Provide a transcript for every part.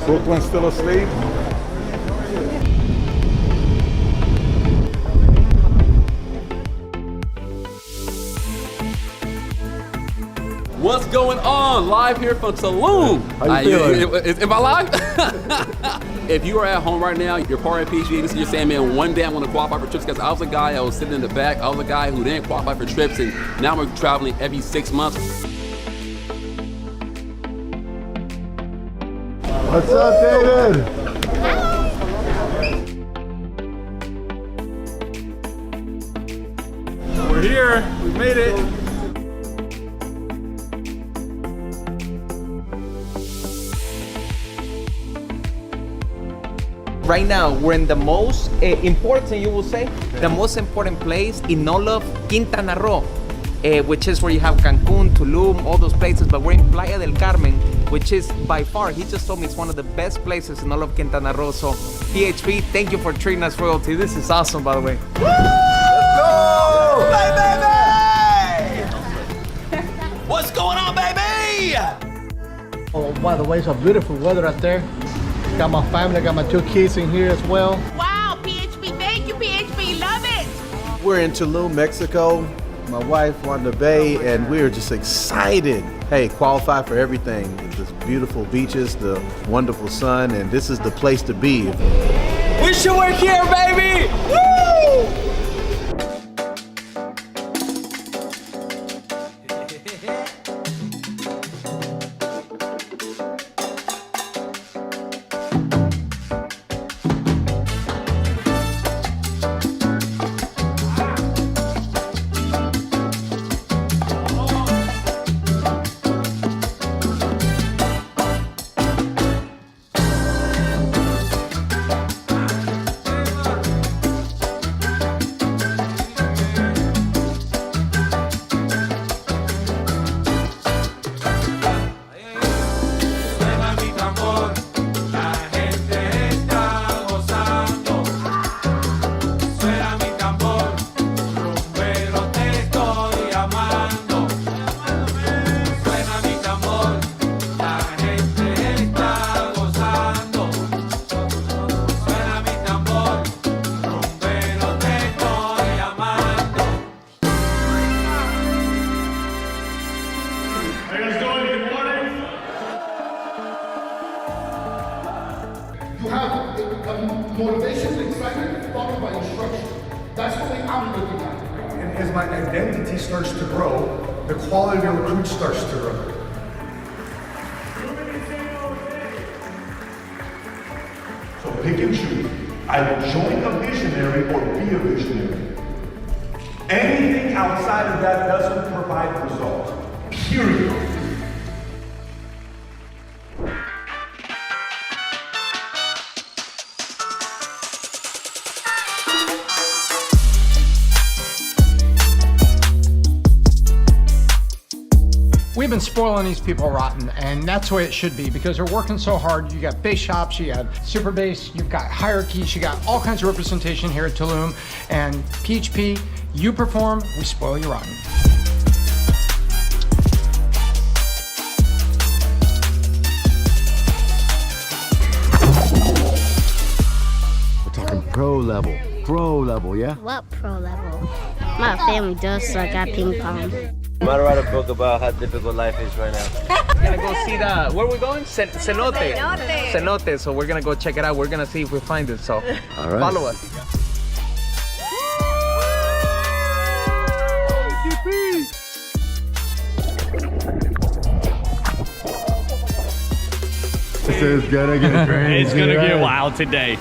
Brooklyn still asleep? What's going on? Live here from Tulum. How you feeling? Am I live? If you are at home right now, you're part of PHP Agency, you're saying, man, one day I'm going to qualify for trips, because I was a guy, I was sitting in the back, I was a guy who didn't qualify for trips, and now we're traveling every 6 months. What's up, David? We're here. We made it. Right now, we're in the most important, you will say, the most important place in all of Quintana Roo, which is where you have Cancun, Tulum, all those places, but we're in Playa del Carmen, which is by far, he just told me it's one of the best places in all of Quintana Roo. So, PHP, thank you for treating us royalty. This is awesome, by the way. Woo! Let's go! Baby! What's going on, baby? Oh, by the way, it's a beautiful weather out there. Got my family, got my 2 kids in here as well. Wow, PHP, thank you, PHP, love it. We're in Tulum, Mexico. My wife wanted to bay, and we are just excited. Hey, qualify for everything. The beautiful beaches, the wonderful sun, and this is the place to be. We should work here, baby! Woo! You have motivation, excitement, followed by instruction. That's the way I'm looking at it. And as my identity starts to grow, the quality of your recruit starts to grow. So pick and choose. Either join a visionary or be a visionary. Anything outside of that doesn't provide results. Period. We've been spoiling these people rotten, and that's the way it should be, because they're working so hard. You got base shops, you have super base, you've got hierarchies, you got all kinds of representation here at Tulum. And PHP, you perform, we spoil you rotten. We're talking pro level, yeah? What pro level? My family does suck at ping pong. I'm gonna write a book about how difficult life is right now. We're gonna go see the, where are we going? Cenote. Cenote, so we're gonna go check it out. We're gonna see if we find it, so all right. Follow us. This is gonna get crazy. It's gonna get wild today.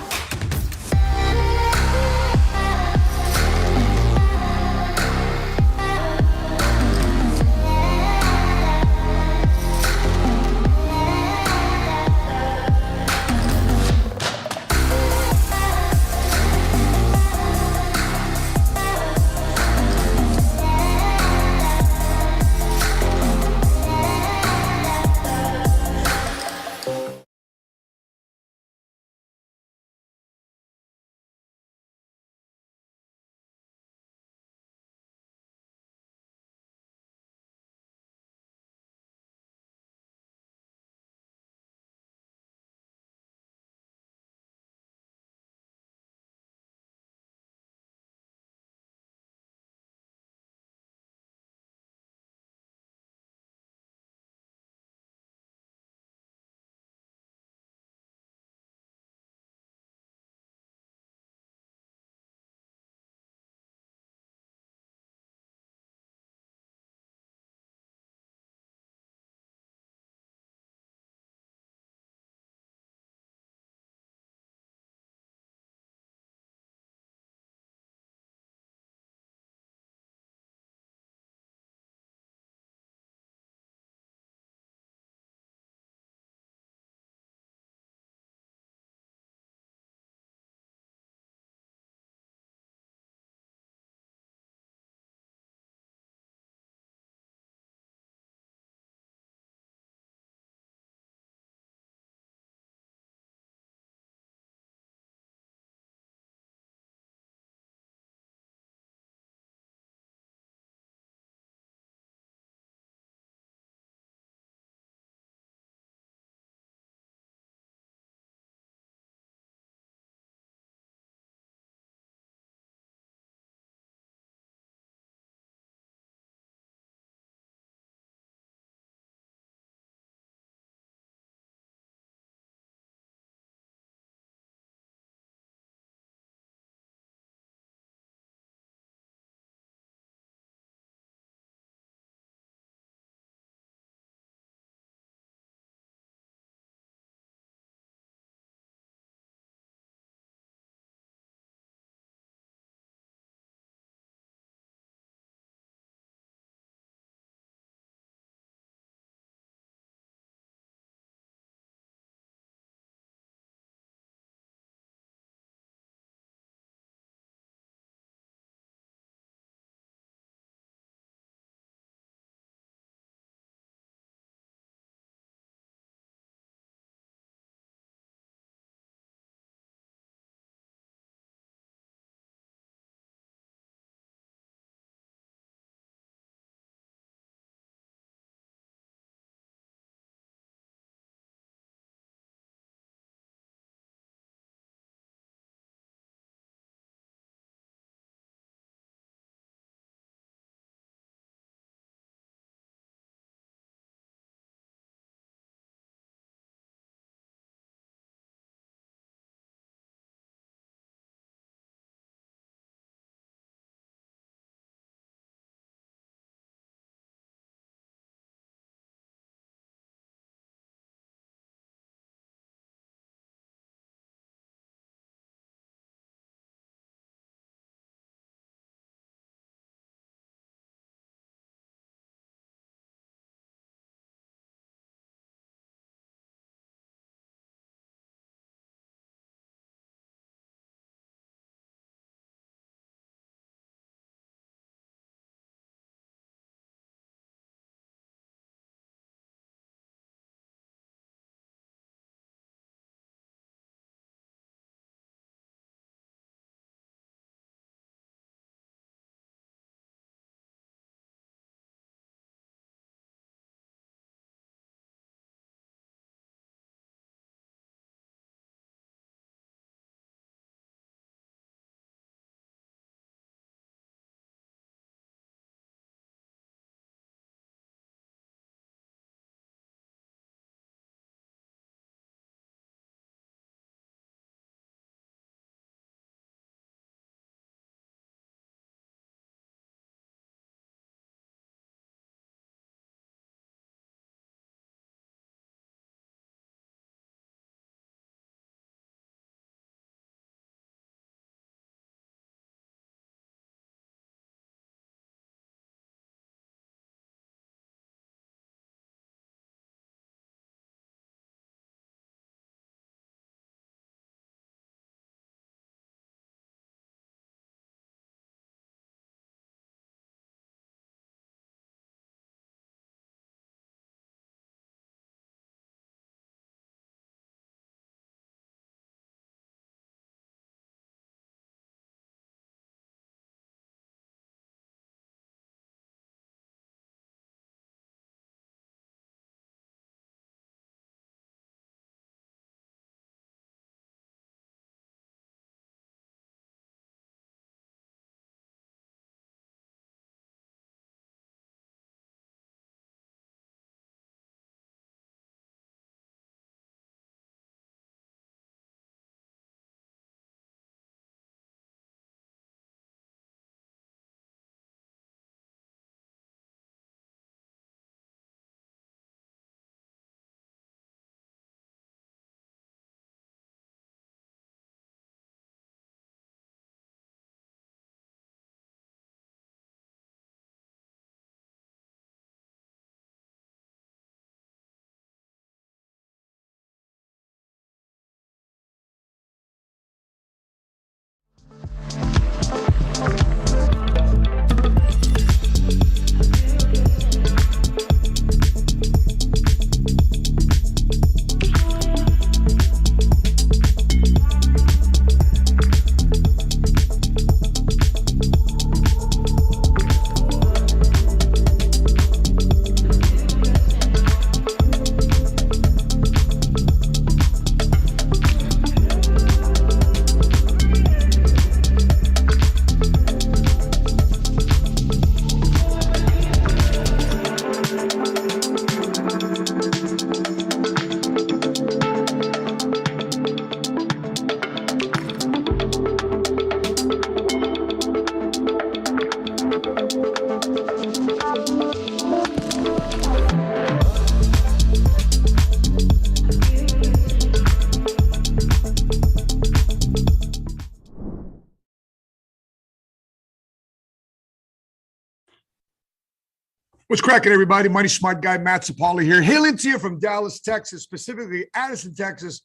What's cracking, everybody? Mighty Smart Guy Matt Sapaula here, hailing to you from Dallas, Texas, specifically Addison, Texas,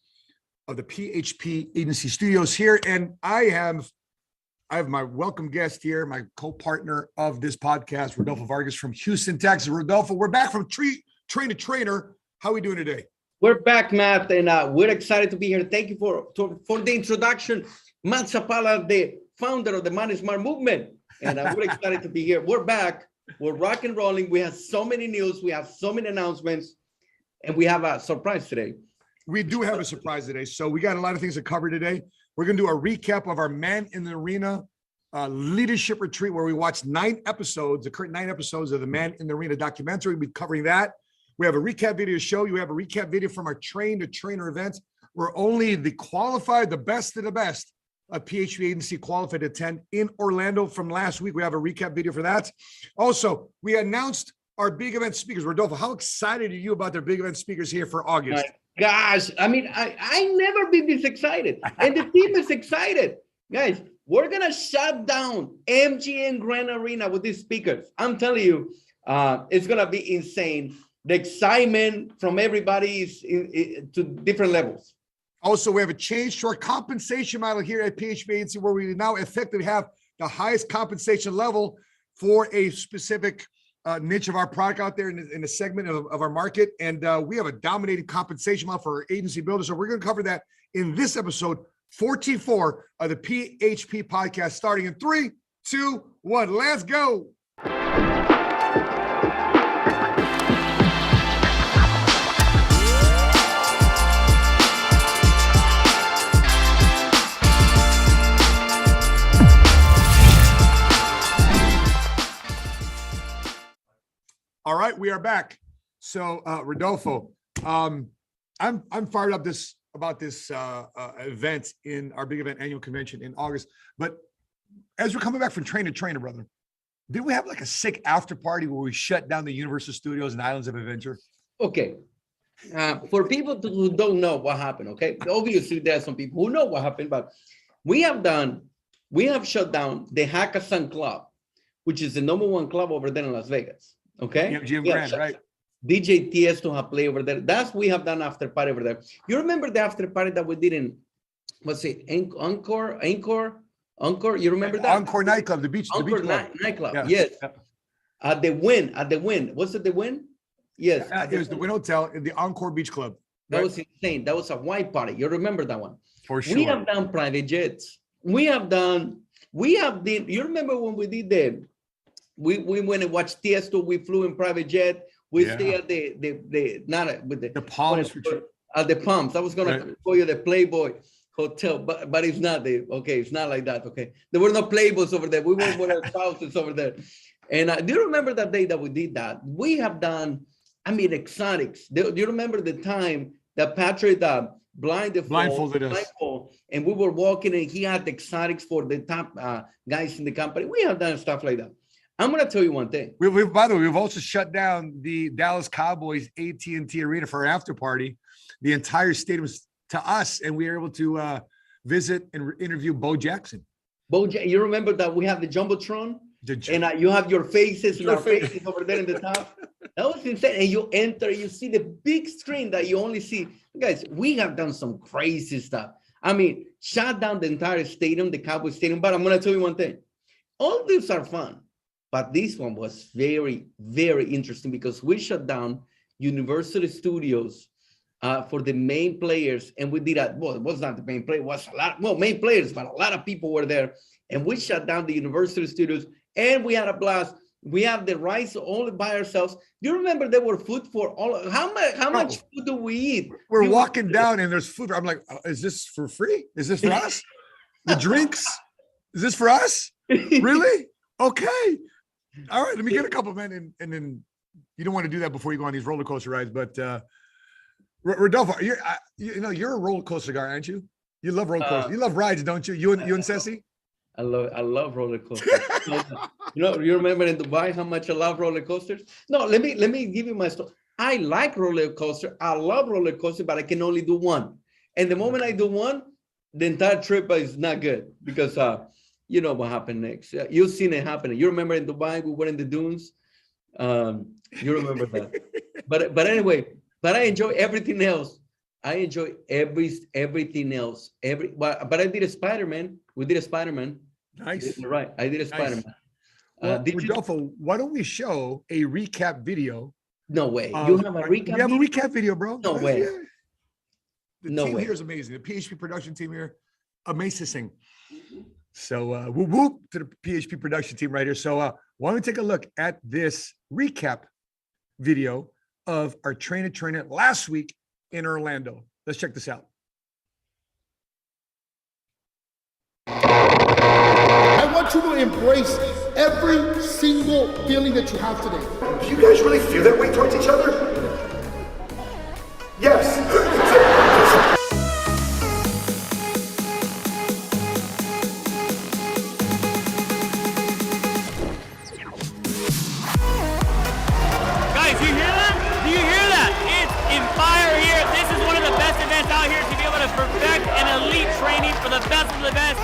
of the PHP Agency Studios here. And I have my welcome guest here, my co-partner of this podcast, Rodolfo Vargas from Houston, Texas. Rodolfo, we're back from train to trainer. How are we doing today? We're back, Matt, and we're excited to be here. Thank you for the introduction. Matt Sapaula, the founder of the Mighty Smart movement, and we're excited to be here. We're back. We're rock and rolling. We have so many news. We have so many announcements, and we have a surprise today. We do have a surprise today. So we got a lot of things to cover today. We're going to do a recap of our Man in the Arena leadership retreat, where we watched the current 9 episodes of the Man in the Arena documentary. We'll be covering that. We have a recap video to show you. We have a recap video from our train to trainer events, where only the qualified, the best of the best of PHP Agency qualified to attend in Orlando from last week. We have a recap video for that. Also, we announced our big event speakers. Rodolfo, how excited are you about their big event speakers here for August? Gosh, I mean, I never been this excited, and the team is excited. Guys, we're going to shut down MGM Grand Arena with these speakers. I'm telling you, it's going to be insane. The excitement from everybody is to different levels. Also, we have a change to our compensation model here at PHP Agency, where we now effectively have the highest compensation level for a specific niche of our product out there in a segment of our market. And we have a dominating compensation model for our agency builders. So we're going to cover that in this episode 44 of the PHP podcast, starting in 3, 2, 1. Let's go. All right, we are back. So, Rodolfo, I'm fired up about this event in our big event annual convention in August. But as we're coming back from train to trainer, brother, did we have like a sick after party where we shut down the Universal Studios and Islands of Adventure? Okay. For people who don't know what happened, okay, obviously there are some people who know what happened, but we have shut down the Hackathon Club, which is the #1 club over there in Las Vegas. Okay. Yeah, Jim Grant, right? DJ Tiesto have played over there. We have done after party over there. You remember the after party that we did in, what's it, Encore? You remember that? Encore nightclub, the beach club. Nightclub. Yes. At the Wynn. Was it the Wynn? Yes. It was the Wynn Hotel in the Encore Beach Club. That was insane. That was a white party. You remember that one? For sure. We have done private jets. You remember when we did we went and watched Tiesto. We flew in private jet. We stay at the Palms. At the Palms. I was gonna show you the Playboy Hotel, but it's not it's not like that. Okay, there were no Playboys over there. We went with our spouses over there. And do you remember that day that we did that? We have done, exotics. Do you remember the time that Patrick blindfolded us, and we were walking and he had the exotics for the top guys in the company? We have done stuff like that. I'm going to tell you one thing. By the way, we've also shut down the Dallas Cowboys AT&T Arena for an after party. The entire stadium was to us, and we were able to visit and interview Bo Jackson. You remember that we have the Jumbotron? And you have your faces and our faces over there in the top. That was insane. And you enter, you see the big screen that you only see. Guys, we have done some crazy stuff. Shut down the entire stadium, the Cowboys stadium. But I'm going to tell you one thing. All these are fun. But this one was very, very interesting because we shut down Universal Studios for the main players. And we did that. Well, it was not the main player. It was main players, but a lot of people were there. And we shut down the Universal Studios and we had a blast. We have the rides only by ourselves. Do you remember there were food for all? How much food do we eat? We're walking down and there's food. I'm like, is this for free? Is this for us? The drinks? Is this for us? Really? Okay. All right, let me get a couple, man, and then you don't want to do that before you go on these roller coaster rides. But Rodolfo, you're a roller coaster guy, aren't you? You love roller coasters. You love rides, don't you? You and Ceci? I love roller coasters. You remember in Dubai how much I love roller coasters? No, let me give you my story. I like roller coaster. I love roller coaster, but I can only do one. And the moment I do one, the entire trip is not good because you know what happened next. You've seen it happening. You remember in Dubai, we were in the dunes You remember that. But anyway, but I enjoy everything else. I enjoy everything else. But I did a Spider-Man. We did a Spider-Man. Nice. You're right. I did a Spider-Man. Well, Rodolfo, why don't we show a recap video? No way. You have a recap? You have a recap video, bro. No way. The team here is amazing. The PHP production team here, amazing. So whoop whoop to the PHP production team right here. So why don't we take a look at this recap video of our trainer last week in Orlando. Let's check this out. I want you to embrace every single feeling that you have today. Do you guys really feel that way towards each other? Yes. Guys, you hear that? Do you hear that? It's in fire here. This is one of the best events out here to be able to perfect an elite training for the best of the best.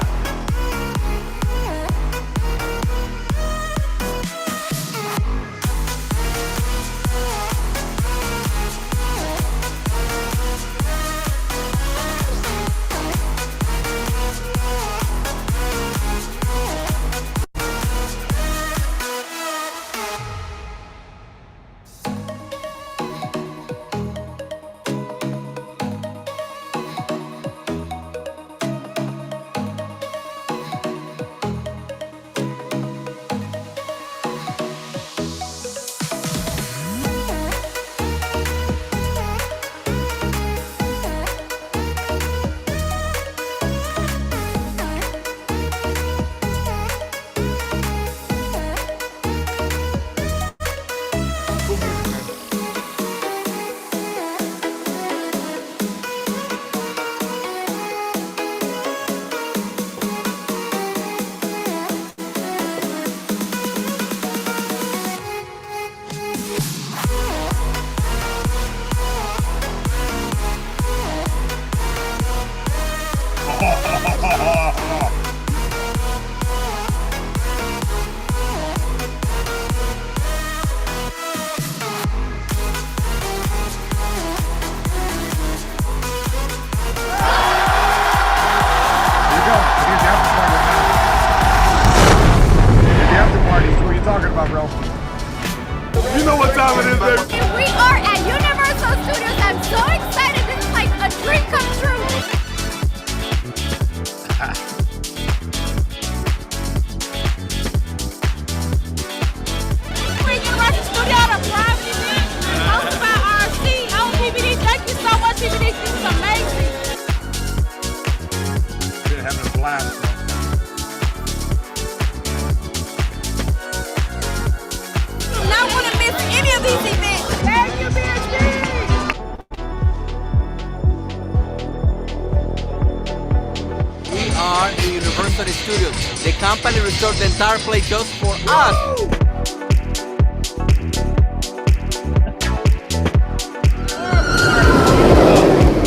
Studios. The company restored the entire place just for us.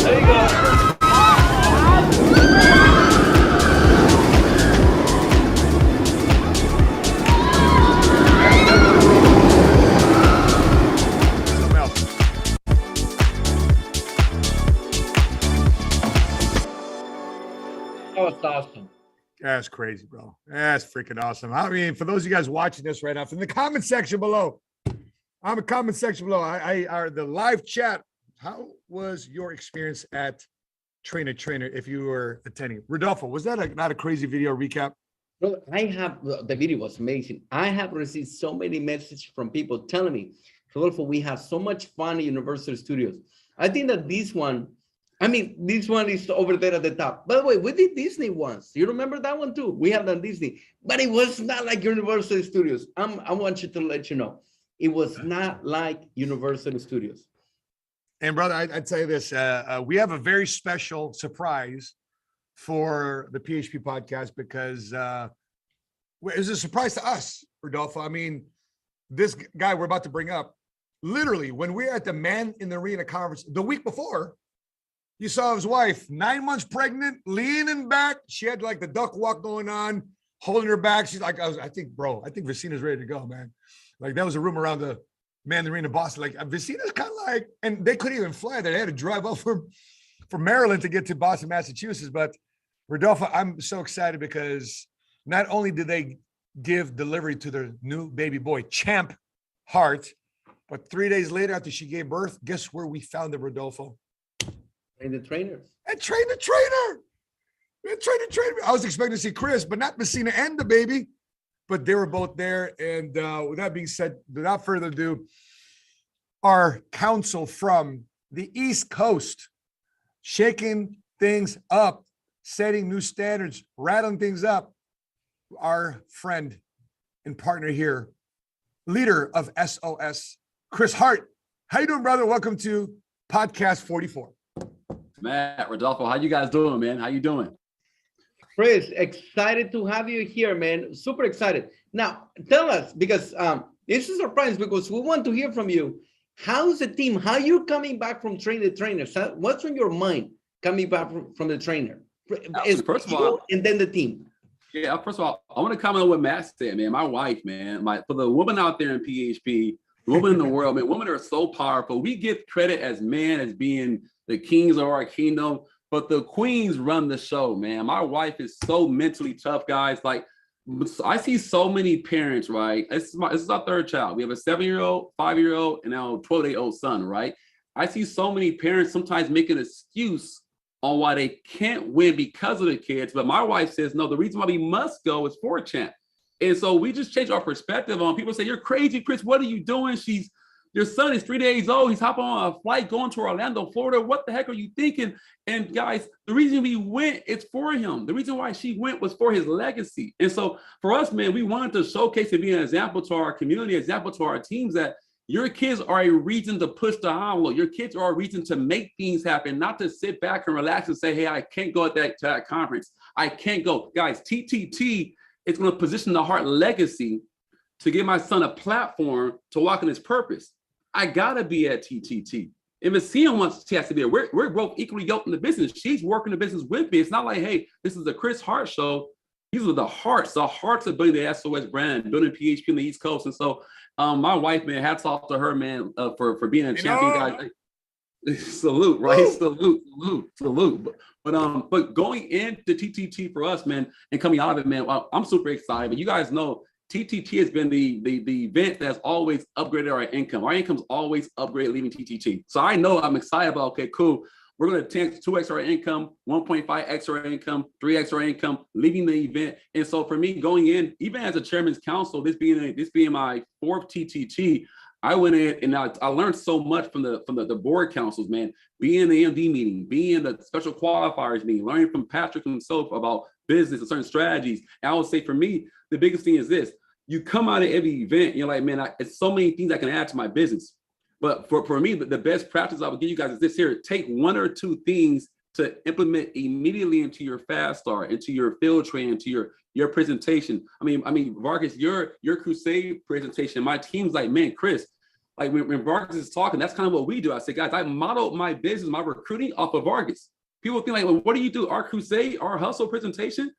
There you go. That was awesome. That's crazy, bro. That's freaking awesome. I mean, for those of you guys watching this right now, in the comment section below, the live chat. How was your experience at Trainer if you were attending? Rodolfo, was that not a crazy video recap? Bro, the video was amazing. I have received so many messages from people telling me, Rodolfo, we have so much fun at Universal Studios. I think that this one is over there at the top. By the way, we did Disney once. You remember that one too? We have done Disney, but it was not like Universal Studios. I want you to let you know, it was not like Universal Studios. And brother, I'd tell you this, we have a very special surprise for the PHP podcast because it was a surprise to us, Rodolfo. I mean, this guy we're about to bring up, literally when we were at the Man in the Arena conference the week before, you saw his wife, 9 months pregnant, leaning back. She had like the duck walk going on, holding her back. She's like, I think Racina's ready to go, man. Like that was a rumor around the Man in the Arena Boston. Like Vicina's kind of like, and they couldn't even fly there. They had to drive up from Maryland to get to Boston, Massachusetts. But Rodolfo, I'm so excited because not only did they give delivery to their new baby boy, Champ Hart, but 3 days later after she gave birth, guess where we found the Rodolfo? Train the trainers. And train the trainer. And train the trainer. I was expecting to see Chris, but not Messina and the baby. But they were both there. And with that being said, without further ado, our counsel from the East Coast, shaking things up, setting new standards, rattling things up, our friend and partner here, leader of SOS, Chris Hart. How you doing, brother? Welcome to Podcast 44. Matt, Rodolfo, how you guys doing, man? How you doing? Chris, excited to have you here, man. Super excited. Now, tell us, because this is a surprise, because we want to hear from you. How's the team? How you coming back from training the trainers? What's on your mind coming back from the trainer? First of all, and then the team. Yeah, first of all, I want to comment on what Matt said, man. My wife, man, for the woman out there in PHP, the woman in the world, man, women are so powerful. We give credit as men as being the kings of our kingdom, but the queens run the show, man. My wife is so mentally tough, guys. Like, I see so many parents, right? This is our third child. We have a 7-year-old, 5-year-old, and now a 12-year-old son, right? I see so many parents sometimes make an excuse on why they can't win because of the kids. But my wife says, no, the reason why we must go is for a champ. And so we just change our perspective on people say, you're crazy, Chris. What are you doing? Your son is 3 days old. He's hopping on a flight going to Orlando, Florida. What the heck are you thinking? And guys, the reason we went, it's for him. The reason why she went was for his legacy. And so for us, man, we wanted to showcase and be an example to our community, example to our teams that your kids are a reason to push the envelope. Your kids are a reason to make things happen, not to sit back and relax and say, hey, I can't go to that conference. I can't go. Guys, TTT is going to position the Hart legacy to give my son a platform to walk in his purpose. I got to be at TTT. If Messina wants, she has to be there. We're both equally yoked in the business. She's working the business with me. It's not like, hey, this is the Chris Hart show. These are the Harts. The Harts are building the SOS brand, building PHP on the East Coast. And so my wife, man, hats off to her, man, for being a champion, guys. Salute, right? Salute. But going into TTT for us, man, and coming out of it, man, I'm super excited. But you guys know TTT has been the event that's always upgraded our income. Our income's always upgraded leaving TTT. So I know I'm excited about, okay, cool. We're going to 2x our income, 1.5x our income, 3x our income, leaving the event. And so for me going in, even as a chairman's council, this being my fourth TTT, I went in and I learned so much from the board councils, man, being in the MD meeting, being in the special qualifiers meeting, learning from Patrick himself about business and certain strategies. And I would say for me, the biggest thing is this: you come out of every event, you're like, man, it's so many things I can add to my business. But for me, the best practice I would give you guys is this here: take 1 or 2 things to implement immediately into your fast start, into your field training, into your presentation. I mean, Vargas, your crusade presentation, my team's like, man, Chris, like when Vargas is talking, that's kind of what we do. I say, guys, I modeled my business, my recruiting off of Vargas. People think like, well, what do you do? Our crusade, our hustle presentation.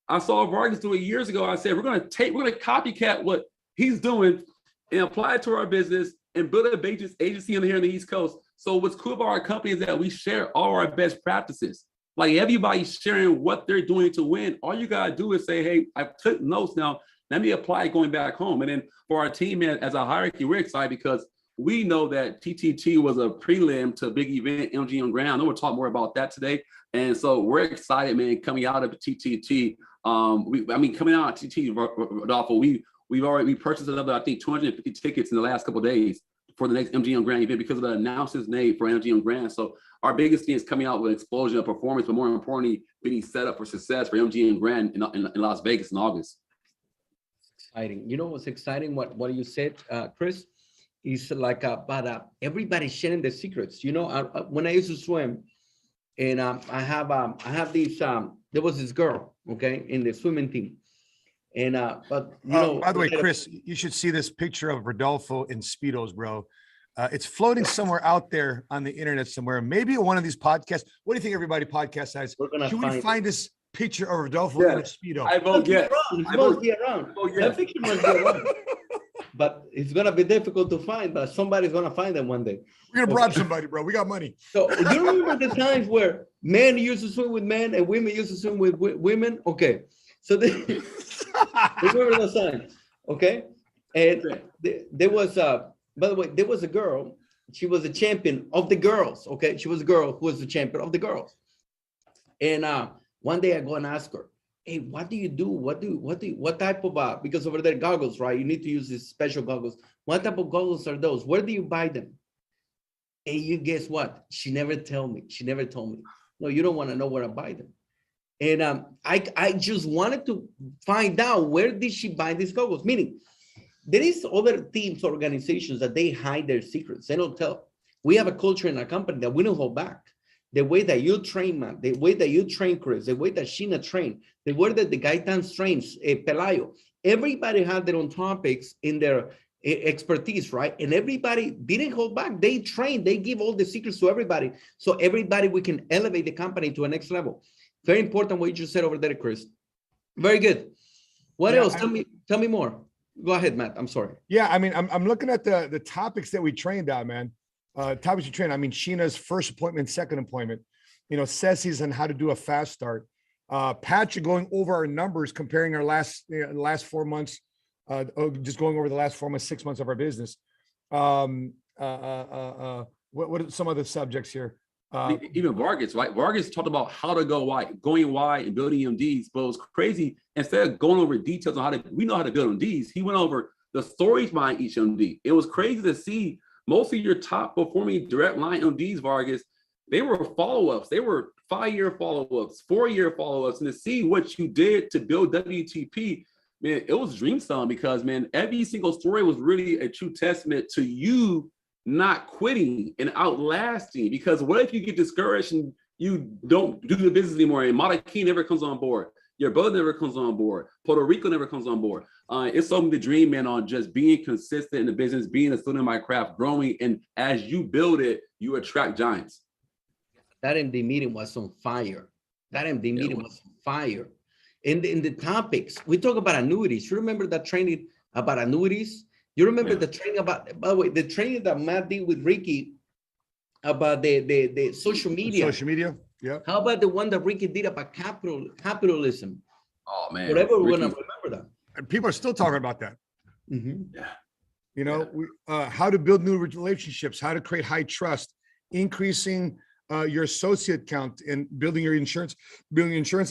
I saw Vargas do it years ago. I said, we're going to copycat what he's doing and apply it to our business and build a agency in here in the East Coast. So what's cool about our company is that we share all our best practices. Like everybody's sharing what they're doing to win. All you got to do is say, hey, I took notes now. Let me apply it going back home. And then for our team as a hierarchy, we're excited because we know that TTT was a prelim to a big event, MGM Grand. I know we'll talk more about that today. And so we're excited, man, coming out of TTT. Coming out of TTT, Rodolfo, we purchased another, I think, 250 tickets in the last couple of days for the next MGM Grand event because of the announcements made for MGM Grand. So our biggest thing is coming out with an explosion of performance, but more importantly, being set up for success for MGM Grand in Las Vegas in August. Exciting. You know what's exciting? What you said, Chris, is like about everybody sharing the secrets. You know, when I used to swim, and I have these. There was this girl, okay, in the swimming team, and but you know. By the way, Chris, you should see this picture of Rodolfo in Speedos, bro. It's floating somewhere out there on the internet somewhere. Maybe one of these podcasts. What do you think everybody podcast has? Should we find this picture of Rodolfo in a Speedo? I vote yes. It must be around. That picture must be around. but it's gonna be difficult to find. But somebody's gonna find them one day. We're gonna bribe somebody, bro. We got money. So you remember the times where men used to swim with men and women used to swim with women? Okay, so remember those times, okay? And there was by the way, there was a girl. She was a champion of the girls. Okay, she was a girl who was the champion of the girls. And one day I go and ask her, "Hey, what do you do? What type of because over there goggles, right? You need to use these special goggles. What type of goggles are those? Where do you buy them?" And you guess what? She never told me. No, you don't want to know where I buy them. And I just wanted to find out where did she buy these goggles? Meaning, there is other teams, organizations that they hide their secrets. They don't tell. We have a culture in our company that we don't hold back. The way that you train, man, the way that you train Chris, the way that Sheena trained, the way that the Gaetan trains, Pelayo, everybody had their own topics in their expertise, right? And everybody didn't hold back. They train, they give all the secrets to everybody. So everybody, we can elevate the company to a next level. Very important what you just said over there, Chris. Very good. What else? Tell me more. Go ahead, Matt. I'm sorry. Yeah, I mean, I'm looking at the topics that we trained on, man. Topics we trained. I mean, Sheena's first appointment, second appointment. Ceci's on how to do a fast start. Patrick going over our numbers, comparing our last 4 months, just going over the last 4 months, 6 months of our business. What are some other subjects here? Even Vargas, right? Vargas talked about how to go wide, going wide and building MDs, but it was crazy. Instead of going over details on we know how to build MDs, he went over the stories behind each MD. It was crazy to see most of your top performing direct line MDs, Vargas, they were follow-ups. They were 5-year follow-ups, 4-year follow-ups, and to see what you did to build WTP, man, it was dream song because, man, every single story was really a true testament to you not quitting and outlasting. Because what if you get discouraged and you don't do the business anymore and Marquis never comes on board, your brother never comes on board, Puerto Rico never comes on board. It's something to dream, man, on just being consistent in the business, being a student of my craft, growing, and as you build it, you attract giants. That MD meeting was on fire. Was on fire. In the topics, we talk about annuities. You remember that training about annuities? You remember the training about, by the way, the training that Matt did with Ricky about the social media. Social media, yeah. How about the one that Ricky did about capitalism? Oh, man. Whatever, we're going to remember that. And people are still talking about that. Mm-hmm. Yeah. How to build new relationships, how to create high trust, increasing your associate count, and building your insurance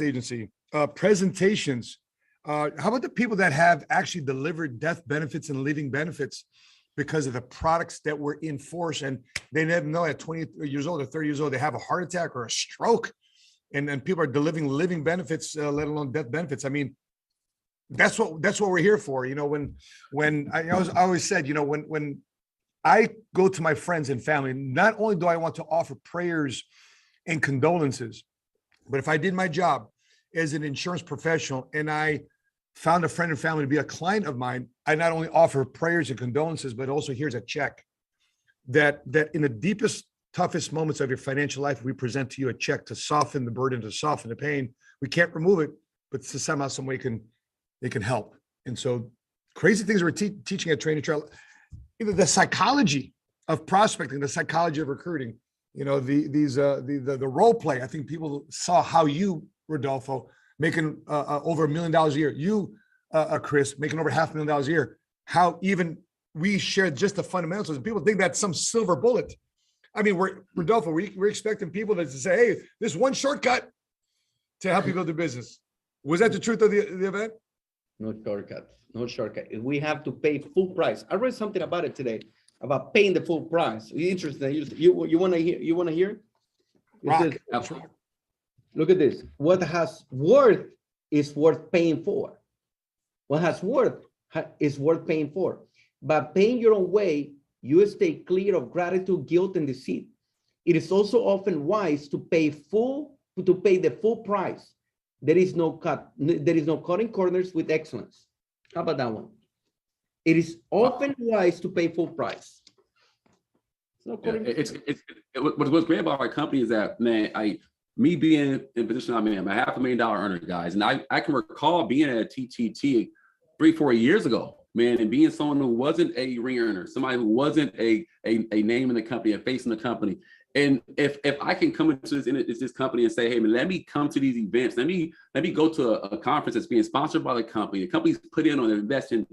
agency, presentations. How about the people that have actually delivered death benefits and living benefits because of the products that were in force, and they never know at 20 years old or 30 years old, they have a heart attack or a stroke, and people are delivering living benefits, let alone death benefits. I mean, that's what we're here for. When I always said, when I go to my friends and family, not only do I want to offer prayers and condolences, but if I did my job as an insurance professional and I found a friend and family to be a client of mine, I not only offer prayers and condolences, but also here's a check that in the deepest, toughest moments of your financial life, we present to you a check to soften the burden, to soften the pain. We can't remove it, but somehow, some way it can help. And so crazy things we're teaching at Training Trail, the psychology of prospecting, the psychology of recruiting, the role play. I think people saw how you, Rodolfo, making over $1 million a year. You, Chris, making over $500,000 a year. How even we shared just the fundamentals, and people think that's some silver bullet. I mean, Rodolfo, we're expecting people to say, "Hey, this one shortcut to help you build a business." Was that the truth of the event? No shortcut. No shortcut. We have to pay full price. I read something about it today about paying the full price. Interesting. You want to hear? You want to hear? Look at this. What has worth is worth paying for. What has worth is worth paying for. By paying your own way, you stay clear of gratitude, guilt, and deceit. It is also often wise to pay the full price. There is no cutting corners with excellence. How about that one? It is often wise to pay full price. What's great about our company is that, man, me being in position I'm in, I'm a $500,000 earner, guys. And I can recall being at a TTT 3-4 years ago. man, and being someone who wasn't a ring earner, somebody who wasn't a name in the company, a face in the company. And if I can come into this company and say, hey, man, let me come to these events. Let me go to a conference that's being sponsored by the company. The company's put in on investing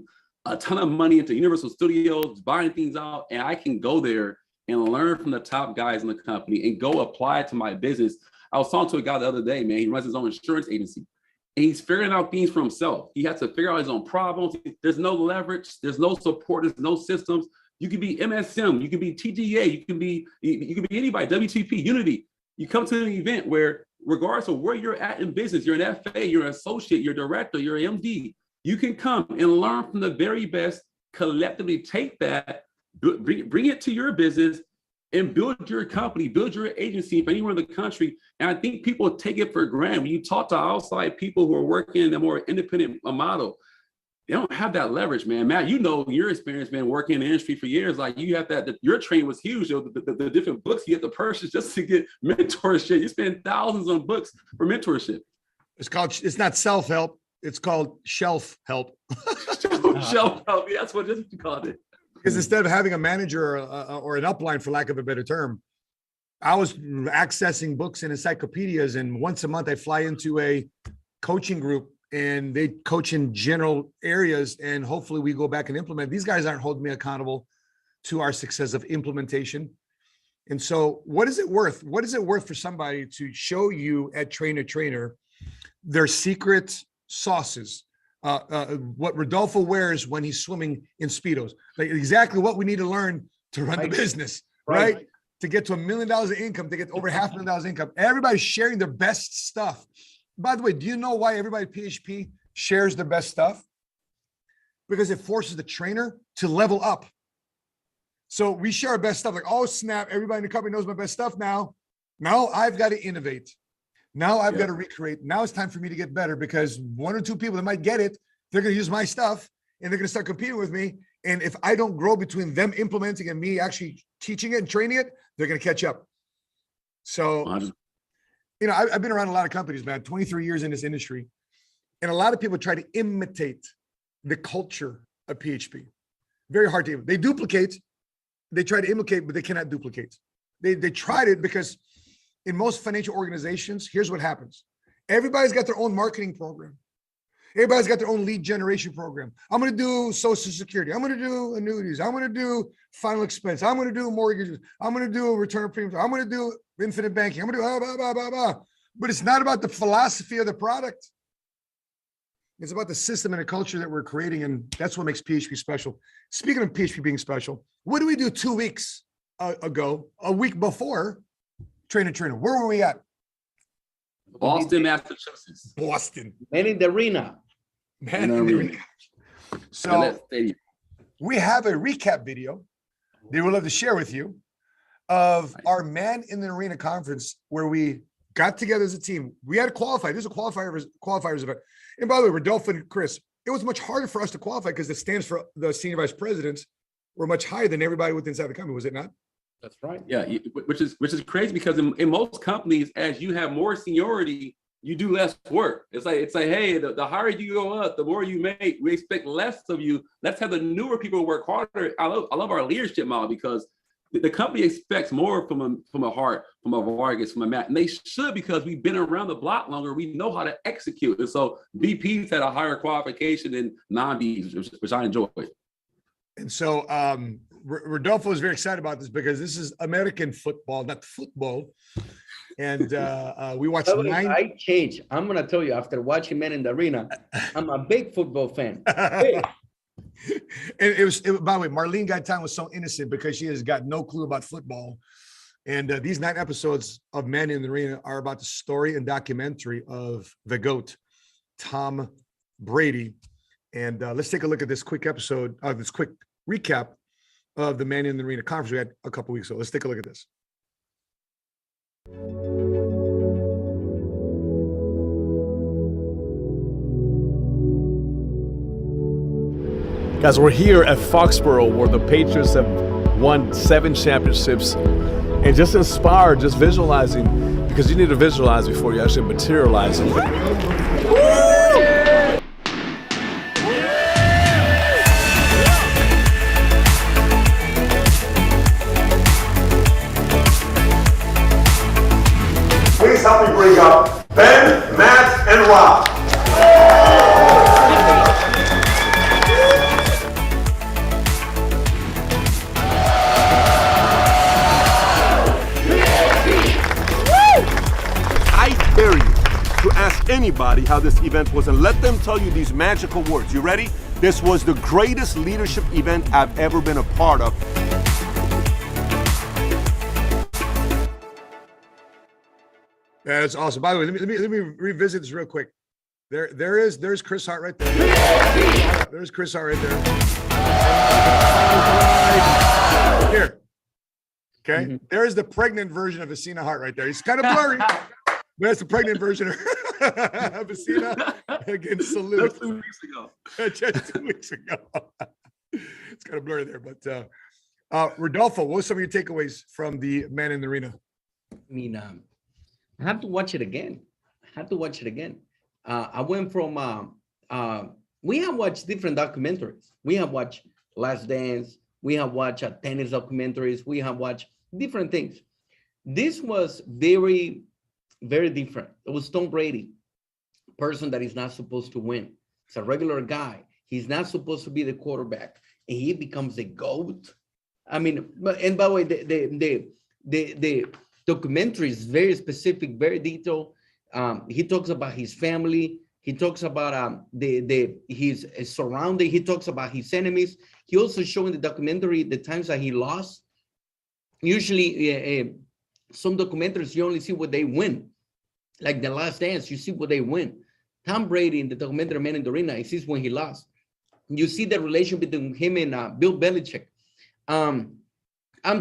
a ton of money into Universal Studios, buying things out, and I can go there and learn from the top guys in the company and go apply it to my business. I was talking to a guy the other day, man. He runs his own insurance agency. And he's figuring out things for himself. He has to figure out his own problems. There's no leverage. There's no support. There's no systems. You can be MSM. You can be TGA. You can be anybody, WTP, Unity. You come to an event where, regardless of where you're at in business, you're an FA, you're an associate, you're a director, you're an MD, you can come and learn from the very best, collectively take that, bring it to your business, and build your company, build your agency for anywhere in the country. And I think people take it for granted. When you talk to outside people who are working in a more independent model, they don't have that leverage, man. Matt, you know your experience, man, working in the industry for years. Like you have that, your training was huge. The different books you have to purchase just to get mentorship. You spend thousands on books for mentorship. It's not self-help. It's called shelf help. Shelf help. Yeah, that's what you called it. Because instead of having a manager or an upline, for lack of a better term, I was accessing books and encyclopedias. And once a month, I fly into a coaching group and they coach in general areas. And hopefully we go back and implement. These guys aren't holding me accountable to our success of implementation. And so what is it worth? What is it worth for somebody to show you at Trainer their secret sauces? What Rodolfo wears when he's swimming in Speedos, like exactly what we need to learn to run the business, right? To get to $1 million of income, to get over $500,000 income. Everybody's sharing their best stuff. By the way, do you know why everybody at PHP shares their best stuff? Because it forces the trainer to level up. So we share our best stuff, like, oh snap, everybody in the company knows my best stuff now. Now I've got to innovate. Now I've got to recreate. Now it's time for me to get better, because one or two people that might get it, they're going to use my stuff and they're going to start competing with me. And if I don't grow between them implementing and me actually teaching it and training it, they're going to catch up. So, you know, I've been around a lot of companies, man, 23 years in this industry. And a lot of people try to imitate the culture of PHP. Very hard to imitate. They duplicate. They try to imitate, but they cannot duplicate. They tried it because in most financial organizations, here's what happens. Everybody's got their own marketing program. Everybody's got their own lead generation program. I'm going to do Social Security. I'm going to do annuities. I'm going to do final expense. I'm going to do mortgages. I'm going to do return of premiums. I'm going to do infinite banking. I'm going to do blah, blah, blah, blah. But it's not about the philosophy of the product. It's about the system and the culture that we're creating. And that's what makes PHP special. Speaking of PHP being special, what did we do 2 weeks ago, a week before Trainer? Where were we at? Boston, Massachusetts. Boston. Man in the arena. Man in the arena. So we have a recap video that we'd love to share with you of our Man in the Arena conference, where we got together as a team. We had to qualify. This is a qualifiers event. And by the way, Rodolfo and Chris, it was much harder for us to qualify because the stands for the senior vice presidents were much higher than everybody within inside the company, was it not? That's right. Yeah, which is crazy, because in most companies, as you have more seniority, you do less work. It's like hey, the higher you go up, the more you make. We expect less of you. Let's have the newer people work harder. I love our leadership model, because the company expects more from a Hart, from a Vargas, from a Matt, and they should, because we've been around the block longer. We know how to execute, and so VPs had a higher qualification than non-VPs, which I enjoy. And so Rodolfo is very excited about this, because this is American football, not football. And we watched 9. I changed. I'm going to tell you, after watching Men in the Arena, I'm a big football fan. Big. And by the way, Marlene Gaetan was so innocent, because she has got no clue about football. And these 9 episodes of Men in the Arena are about the story and documentary of the GOAT, Tom Brady. And let's take a look at this quick episode of this quick recap of the Man in the Arena conference we had a couple weeks ago. Let's take a look at this. Guys, we're here at Foxborough, where the Patriots have won 7 championships, and just inspired, just visualizing, because you need to visualize before you actually materialize it. everybody how this event was and let them tell you these magical words. You ready? This was the greatest leadership event I've ever been a part of. That's awesome. By the way, let me revisit this real quick. There's Chris Hart right there. There's Chris Hart right there. Here. Okay. Mm-hmm. There's the pregnant version of Vecina Hart right there. He's kind of blurry, but that's the pregnant version of Vecina against Salute. That's 2 weeks ago. Just 2 weeks ago. It's kind of blurry there, but Rodolfo, what were some of your takeaways from the Man in the Arena? I mean, I have to watch it again. I went from, we have watched different documentaries. We have watched Last Dance. We have watched tennis documentaries. We have watched different things. This was very, very different. It was Tom Brady, a person that is not supposed to win. He's a regular guy. He's not supposed to be the quarterback. And he becomes a GOAT. I mean, and by the way, the documentary is very specific, very detailed. He talks about his family. He talks about his surrounding. He talks about his enemies. He also showed in the documentary the times that he lost. Usually, some documentaries, you only see what they win. Like The Last Dance, you see what they win. Tom Brady in the documentary Man in the Arena, he sees when he lost. You see the relation between him and Bill Belichick. I'm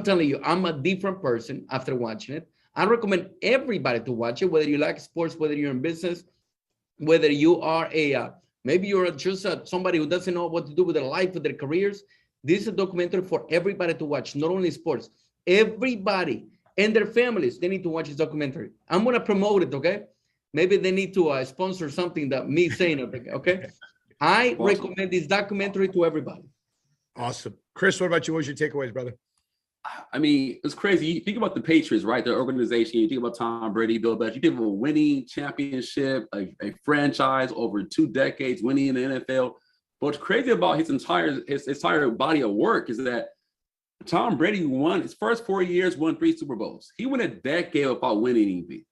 telling you, I'm a different person after watching it. I recommend everybody to watch it, whether you like sports, whether you're in business, whether you are maybe you're just somebody who doesn't know what to do with their life, with their careers. This is a documentary for everybody to watch, not only sports. Everybody and their families, they need to watch this documentary. I'm going to promote it, okay? Maybe they need to sponsor something that me saying it, okay? I recommend this documentary to everybody. Awesome. Chris, what about you? What was your takeaways, brother? I mean, it's crazy. You think about the Patriots, right? The organization. You think about Tom Brady, Bill Belichick. You think of a winning championship, a franchise over 2 decades, winning in the NFL. But what's crazy about his entire body of work is that Tom Brady won his first 4 years, won 3 Super Bowls. He went a decade without winning anything,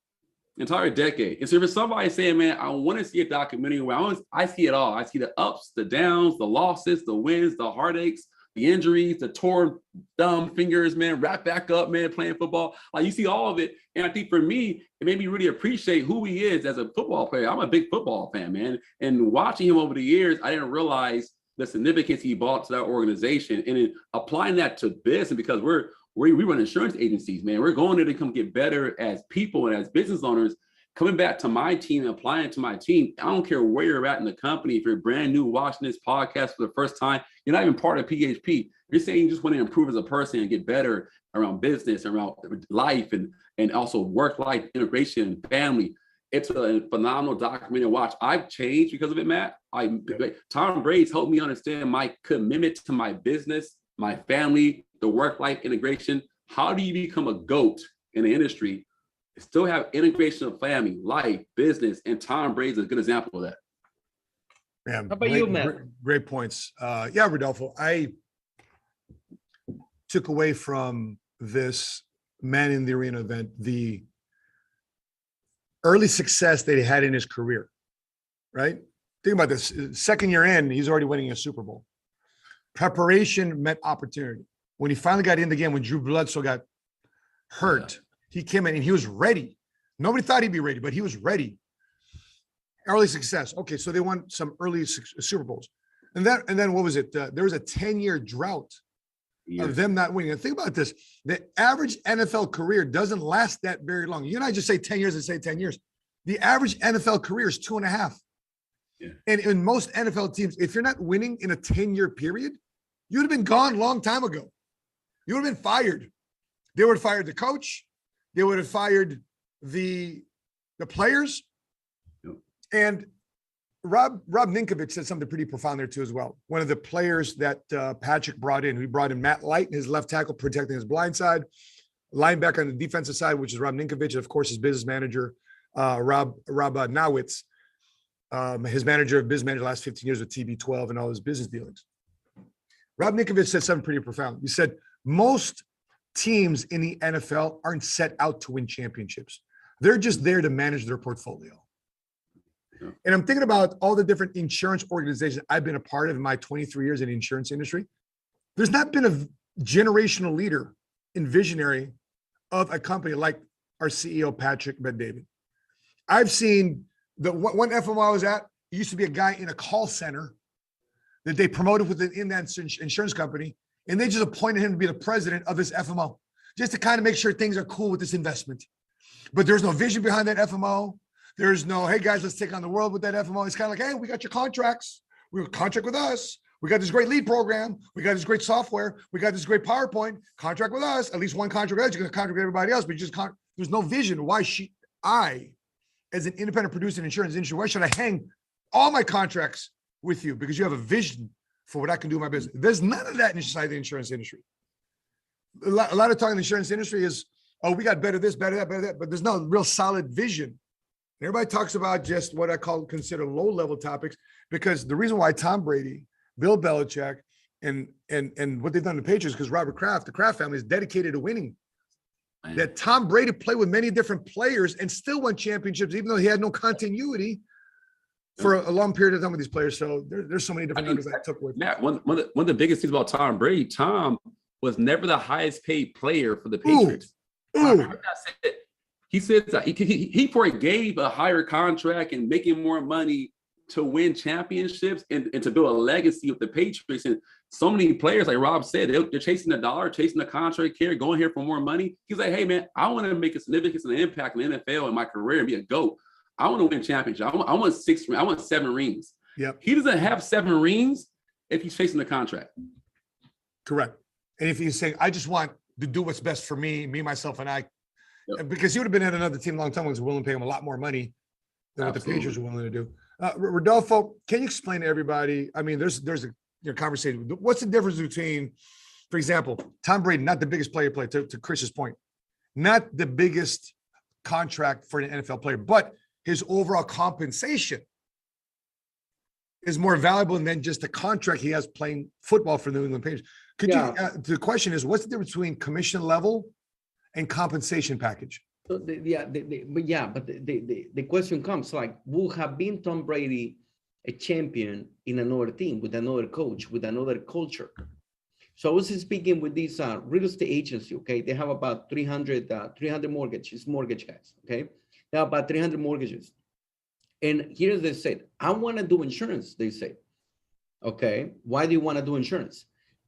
entire decade. And so for somebody saying, "Man, I want to see a documentary where I see it all. I see the ups, the downs, the losses, the wins, the heartaches, the injuries, the torn thumb, fingers, man, wrap back up, man, playing football." Like, you see all of it. And I think for me, it made me really appreciate who he is as a football player. I'm a big football fan, man. And watching him over the years, I didn't realize the significance he brought to that organization. And in applying that to business, because we run insurance agencies, man. We're going there to come get better as people and as business owners. Coming back to my team and applying it to my team, I don't care where you're at in the company. If you're brand new watching this podcast for the first time, you're not even part of PHP. You're saying you just want to improve as a person and get better around business, around life, and also work-life integration and family. It's a phenomenal documentary to watch. I've changed because of it, Matt. Tom Brady's helped me understand my commitment to my business, my family, the work-life integration. How do you become a GOAT in the industry? Still have integration of family, life, business, and Tom Brady's a good example of that. Yeah, how about you, Matt? Great points. Yeah, Rodolfo, I took away from this Man in the Arena event the early success that he had in his career, right? Think about this. Second year in, he's already winning a Super Bowl. Preparation met opportunity. When he finally got in the game, when Drew Bledsoe got hurt, he came in and he was ready. Nobody thought he'd be ready, but he was ready. Early success. Okay, so they won some early Super Bowls. And then what was it? There was a 10-year drought of them not winning. And think about this. The average NFL career doesn't last that very long. You and I just say 10 years and say 10 years. The average NFL career is 2.5. Yeah. And in most NFL teams, if you're not winning in a 10-year period, you would have been gone a long time ago. You would have been fired. They would have fired the coach. They would have fired the players. Yep. And Rob Ninkovich said something pretty profound there too as well. One of the players that Patrick brought in, we brought in Matt Light, his left tackle, protecting his blind side, linebacker on the defensive side, which is Rob Ninkovich, and of course his business manager, Rob Nawitz, his manager of business manager the last 15 years with TB12 and all his business dealings. Rob Ninkovich said something pretty profound. He said, most teams in the NFL aren't set out to win championships. They're just there to manage their portfolio. And I'm thinking about all the different insurance organizations I've been a part of in my 23 years in the insurance industry. There's not been a generational leader and visionary of a company like our CEO, Patrick Bet-David. I've seen the one FMO I was at, it used to be a guy in a call center that they promoted within that insurance company, and they just appointed him to be the president of this FMO, just to kind of make sure things are cool with this investment. But there's no vision behind that FMO. There's no, hey guys, let's take on the world with that FMO. It's kind of like, hey, we got your contracts. We have a contract with us. We got this great lead program. We got this great software. We got this great PowerPoint. Contract with us. At least one contract with us. You're going to contract with everybody else, but there's no vision. Why I, as an independent producer in insurance industry, why should I hang all my contracts with you? Because you have a vision for what I can do in my business. There's none of that inside the insurance industry. A lot of talk in the insurance industry is, oh, we got better this, better that, better that, but there's no real solid vision. Everybody talks about just what I consider low-level topics, because the reason why Tom Brady, Bill Belichick, and what they've done to the Patriots, because Robert Kraft, the Kraft family, is dedicated to winning. Man. That Tom Brady played with many different players and still won championships, even though he had no continuity for a long period of time with these players. So there's so many different numbers I took with. Matt, one of the biggest things about Tom Brady, Tom was never the highest paid player for the Patriots. He said that he forgave a higher contract and making more money to win championships and to build a legacy with the Patriots. And so many players, like Rob said, they're chasing the dollar, chasing the contract here, going here for more money. He's like, hey, man, I want to make a significance and an impact in the NFL in my career and be a GOAT. I want to win championships. I want 7 rings. Yep. He doesn't have 7 rings if he's chasing the contract. Correct. And if he's saying, I just want to do what's best for me, myself, and I, because he would have been at another team a long time, was willing to pay him a lot more money than what the Patriots were willing to do. Rodolfo, can you explain to everybody? I mean, there's a conversation. What's the difference between, for example, Tom Brady, not the biggest player to Chris's point, not the biggest contract for an NFL player, but his overall compensation is more valuable than just the contract he has playing football for the New England Patriots. The question is, what's the difference between commission level and compensation package? So the question comes, like, would have been Tom Brady a champion in another team, with another coach, with another culture? So I was speaking with this real estate agency, okay? They have about 300 mortgage guys, okay? They have about 300 mortgages. And here they said, I want to do insurance, they say. Okay, why do you want to do insurance?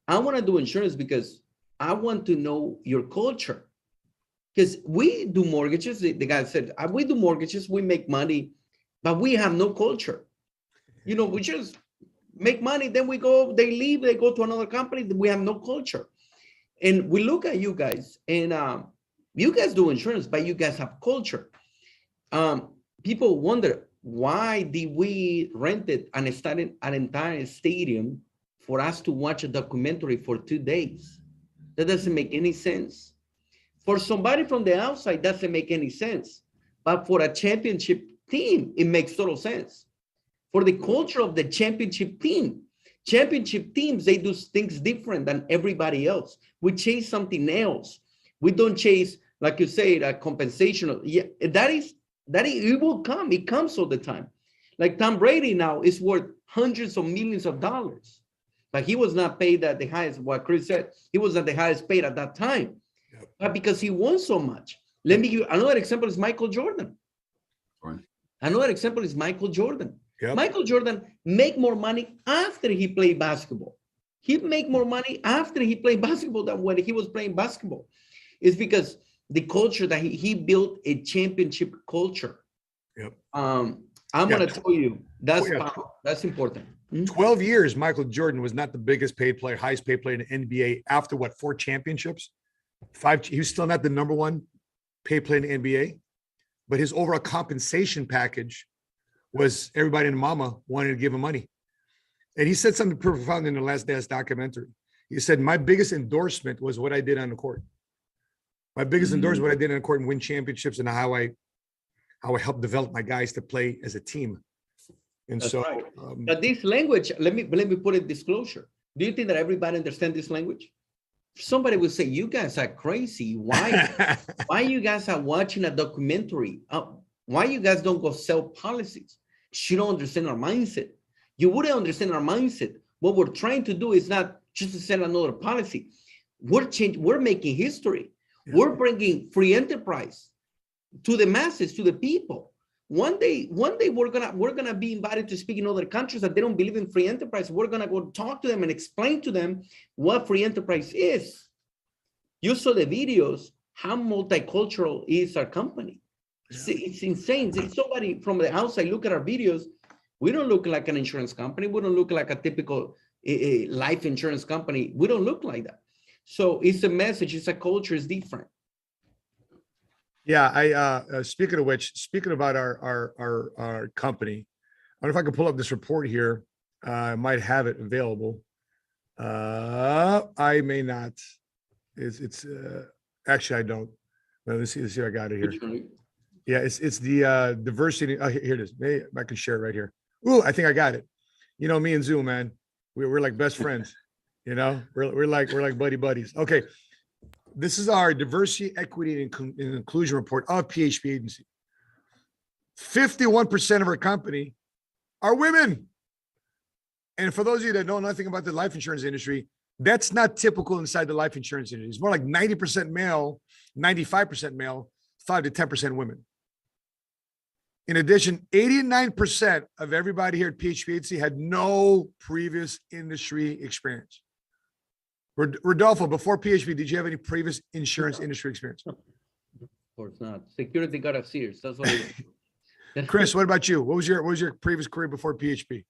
I want to do insurance because I want to know your culture. Because we do mortgages, the guy said, we do mortgages, we make money, but we have no culture. You know, we just make money, then they leave, they go to another company, we have no culture. And we look at you guys, and you guys do insurance, but you guys have culture. People wonder, why did we rent an entire stadium for us to watch a documentary for 2 days? That doesn't make any sense. For somebody from the outside, doesn't make any sense. But for a championship team, it makes total sense. For the culture of the championship teams, they do things different than everybody else. We chase something else. We don't chase, like you say, a compensation. Yeah, it will come. It comes all the time. Like Tom Brady now is worth hundreds of millions of dollars. But he was not paid at the highest, what Chris said, he was not the highest paid at that time. Yep. But because he won so much. Let me give you another example is Michael Jordan. Right. Another example is Michael Jordan. Yep. Michael Jordan make more money after he played basketball. He make more money after he played basketball than when he was playing basketball. It's because the culture that he built a championship culture. Yep. I'm going to tell you, that's important. 12 years, Michael Jordan was not the biggest paid player, highest paid player in the NBA after 4 championships? 5, he was still not the number 1 paid player in the NBA, but his overall compensation package was everybody and mama wanted to give him money. And he said something profound in the Last Dance documentary. He said, my biggest endorsement was what I did on the court. My biggest endorsement, what I did on the court and win championships, and how I helped develop my guys to play as a team. And that's so, right. But this language, let me put it disclosure. Do you think that everybody understands this language? Somebody will say, you guys are crazy. Why you guys are watching a documentary? Why you guys don't go sell policies? She don't understand our mindset. You wouldn't understand our mindset. What we're trying to do is not just to send another policy. We're making history. Yeah. We're bringing free enterprise to the masses, to the people. One day we're gonna be invited to speak in other countries that they don't believe in free enterprise. We're gonna go talk to them and explain to them what free enterprise is. You saw the videos, how multicultural is our company. Yeah. It's insane. If somebody from the outside look at our videos, we don't look like an insurance company. We don't look like a typical life insurance company. We don't look like that. So it's a message, it's a culture, it's different. Yeah, I speaking of which, speaking about our company, I don't know if I can pull up this report here. I might have it available. I may not. It's actually I don't. Well, let's see if I got it here. Yeah, it's the diversity. Oh, here it is. Maybe I can share it right here. Ooh, I think I got it. You know me and Zoom, man. We're like best friends. You know, we're like buddies. Okay. This is our diversity, equity, and inclusion report of PHP Agency. 51% of our company are women. And for those of you that know nothing about the life insurance industry, that's not typical inside the life insurance industry. It's more like 90% male, 95% male, 5 to 10% women. In addition, 89% of everybody here at PHP Agency had no previous industry experience. Rodolfo, before PHP, did you have any previous insurance industry experience? Of course not. Security guard of Sears. That's what it is. Chris, what about you? What was your previous career before PHP?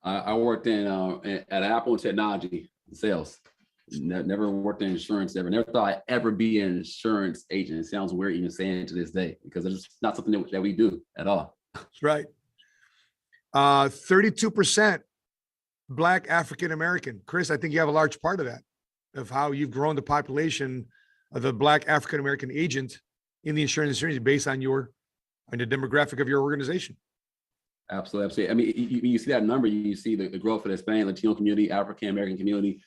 I worked at Apple Technology sales. Never worked in insurance ever. Never thought I'd ever be an insurance agent. It sounds weird even saying it to this day because it's not something that we do at all. That's right. 32%. Black African American. Chris, I think you have a large part of that, of how you've grown the population of the Black African American agent in the insurance industry based on the demographic of your organization. Absolutely. I mean, you see that number, you see the growth of the Hispanic, Latino community, African American community.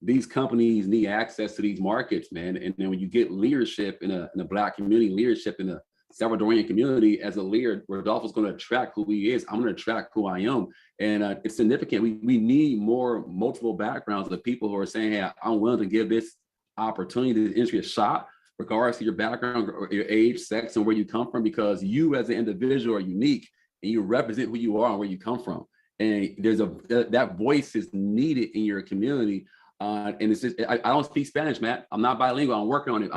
These companies need access to these markets, man. And then when you get leadership in a Black community, leadership in a Salvadorian community, as a leader, Rodolfo's going to attract who he is. I'm going to attract who I am. And it's significant. We need more multiple backgrounds of people who are saying, hey, I'm willing to give this opportunity, this industry a shot, regardless of your background or your age, sex, and where you come from, because you as an individual are unique and you represent who you are and where you come from. And there's that voice is needed in your community. And it's just, I don't speak Spanish, Matt. I'm not bilingual. I'm working on it,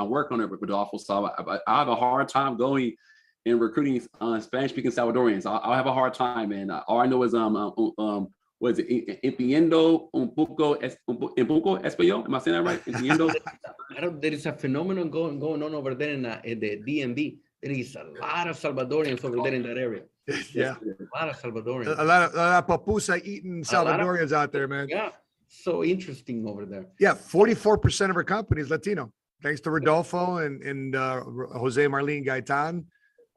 Rodolfo. So I have a hard time going and recruiting Spanish-speaking Salvadorians. I'll have a hard time, and all I know is what is it? Entiendo un poco español. Am I saying that right? Entiendo. There is a phenomenon going on over there in the DMV. There is a lot of Salvadorians over there in that area. Yeah, a lot of Salvadorians. A lot of papusa eating Salvadorians out there, man. Yeah. So interesting over there. Yeah, 44% of our company is Latino, thanks to Rodolfo and Jose Marlene Gaitan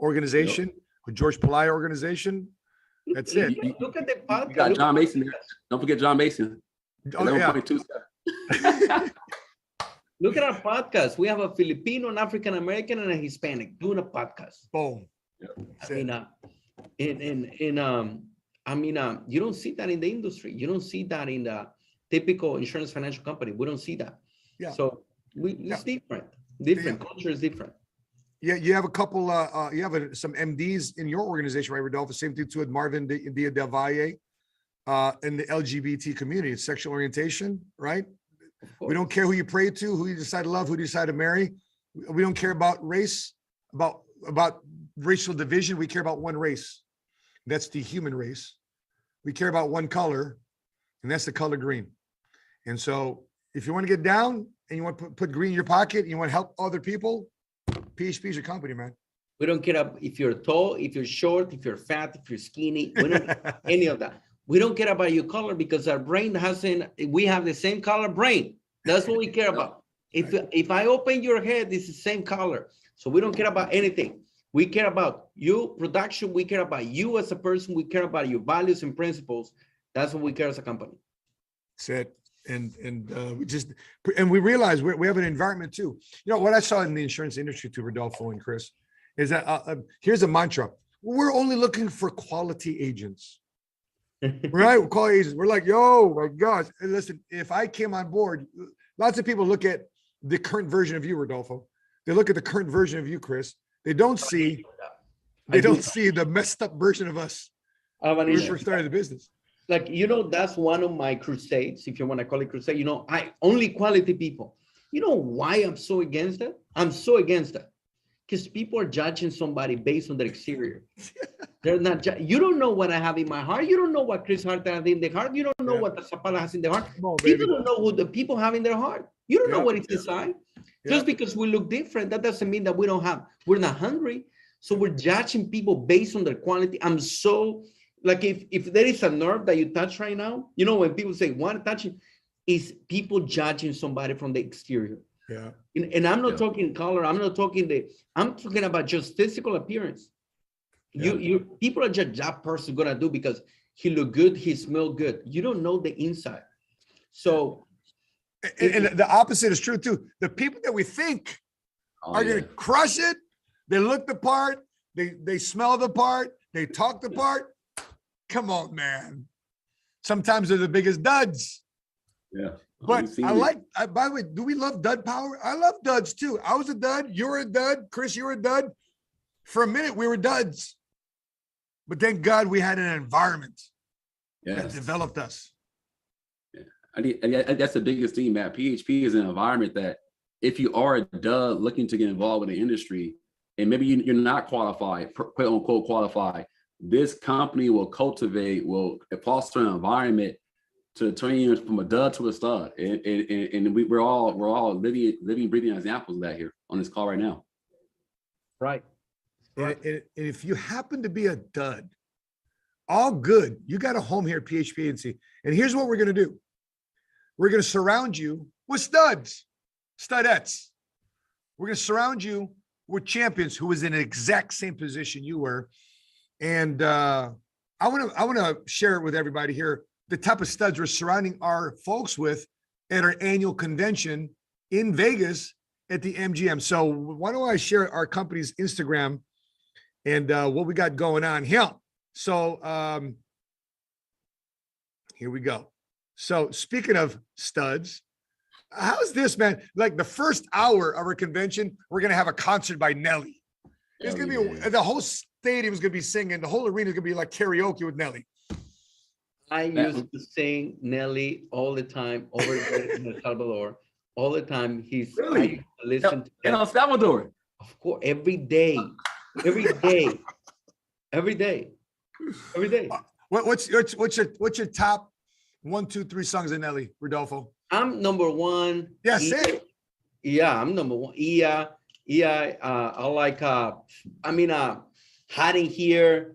organization, George Pelayo organization. That's it. Look at the podcast. You got John Mason there. Don't forget John Mason. Oh, yeah. Look at our podcast. We have a Filipino, an African American, and a Hispanic doing a podcast. Boom. I mean, you don't see that in the industry. You don't see that in the typical insurance financial company. We don't see that. Yeah. So it's different. Culture is different. Yeah, you have a couple. You have some MDs in your organization, right, Rodolfo? Same thing too with Marvin Dia Del Valle, in the LGBT community. It's sexual orientation, right? We don't care who you pray to, who you decide to love, who you decide to marry. We don't care about race, about racial division. We care about one race. That's the human race. We care about one color, and that's the color green. And so if you want to get down and you want to put green in your pocket, and you want to help other people, PHP is your company, man. We don't care if you're tall, if you're short, if you're fat, if you're skinny. We don't any of that. We don't care about your color because our brain we have the same color brain. That's what we care about. If I open your head, it's the same color. So we don't care about anything. We care about you, production. We care about you as a person. We care about your values and principles. That's what we care as a company. That's it. And we realize we have an environment too. You know, what I saw in the insurance industry too, Rodolfo and Chris, is that here's a mantra. we're only looking for quality agents. Right? We're quality agents. We're like, yo, my gosh. And listen, if I came on board, lots of people look at the current version of you, Rodolfo. They look at the current version of you, Chris. They don't see the messed up version of us when we first started the business. Like, that's one of my crusades, if you want to call it crusade. I only quality people. You know why I'm so against that? I'm so against that. Because people are judging somebody based on their exterior. They're not. You don't know what I have in my heart. You don't know what Chris Hart has in the heart. You don't know what the Sapaula has in their heart. People don't know who the people have in their heart. You don't know what is inside. Just because we look different, that doesn't mean that we're not hungry. So we're judging people based on their quality. I'm so, like, if there is a nerve that you touch right now, when people say one touching, is people judging somebody from the exterior. Yeah. And I'm not talking color. I'm talking about just physical appearance. Yeah. People are judging that person gonna do because he look good, he smell good. You don't know the inside. So, and the opposite is true too. The people that we think are gonna crush it, they look the part, they smell the part, they talk the part. Come on, man. Sometimes they're the biggest duds. Yeah. But by the way, do we love dud power? I love duds too. I was a dud. You're a dud. Chris, you're a dud. For a minute, we were duds. But thank God we had an environment that developed us. Yeah. That's the biggest thing, Matt. PHP is an environment that if you are a dud looking to get involved with the industry, and maybe you're not qualified, quote unquote qualified, this company will foster an environment to turn you from a dud to a stud, and we're all living, breathing examples of that here on this call right now. Right. And if you happen to be a dud, all good. You got a home here at PHP Agency, and here's what we're going to do: we're going to surround you with studs, studettes. We're going to surround you with champions who was in the exact same position you were, and I want to share it with everybody here. The type of studs we're surrounding our folks with at our annual convention in Vegas at the MGM. So why don't I share our company's Instagram and what we got going on here. So here we go. So speaking of studs, how's this, man? Like the first hour of our convention, we're going to have a concert by Nelly. It's going to be, the whole stadium is going to be singing. The whole arena is going to be like karaoke with Nelly. I used to sing Nelly all the time over there in El Salvador. All the time. Really? Listen to in El Salvador. Of course, every day. What's your top 1, 2, 3 songs of Nelly, Rodolfo? I'm number one. Yeah, say it. Yeah, I'm number one. I like Hiding Here.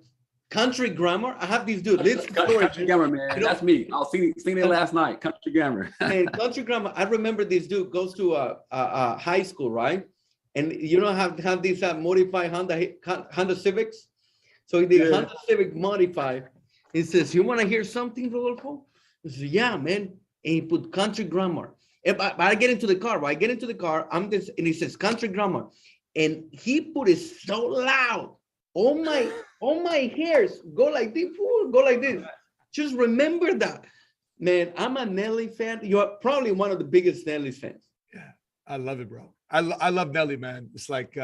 Country Grammar. I have these dudes. Country Grammar, man. That's me. I was singing it last night. Country Grammar. And Country Grammar. I remember this dude goes to a high school, right? And have these modified Honda Civics. So he did Honda Civic modified. He says, "You want to hear something, Rodolfo?" I said, "Yeah, man." And he put Country Grammar. And I get into the car. Right? I get into the car. And he says Country Grammar, and he put it so loud. All my hairs go like this, go like this. Just remember that. Man, I'm a Nelly fan. You're probably one of the biggest Nelly fans. Yeah, I love it, bro. I love Nelly, man. It's like,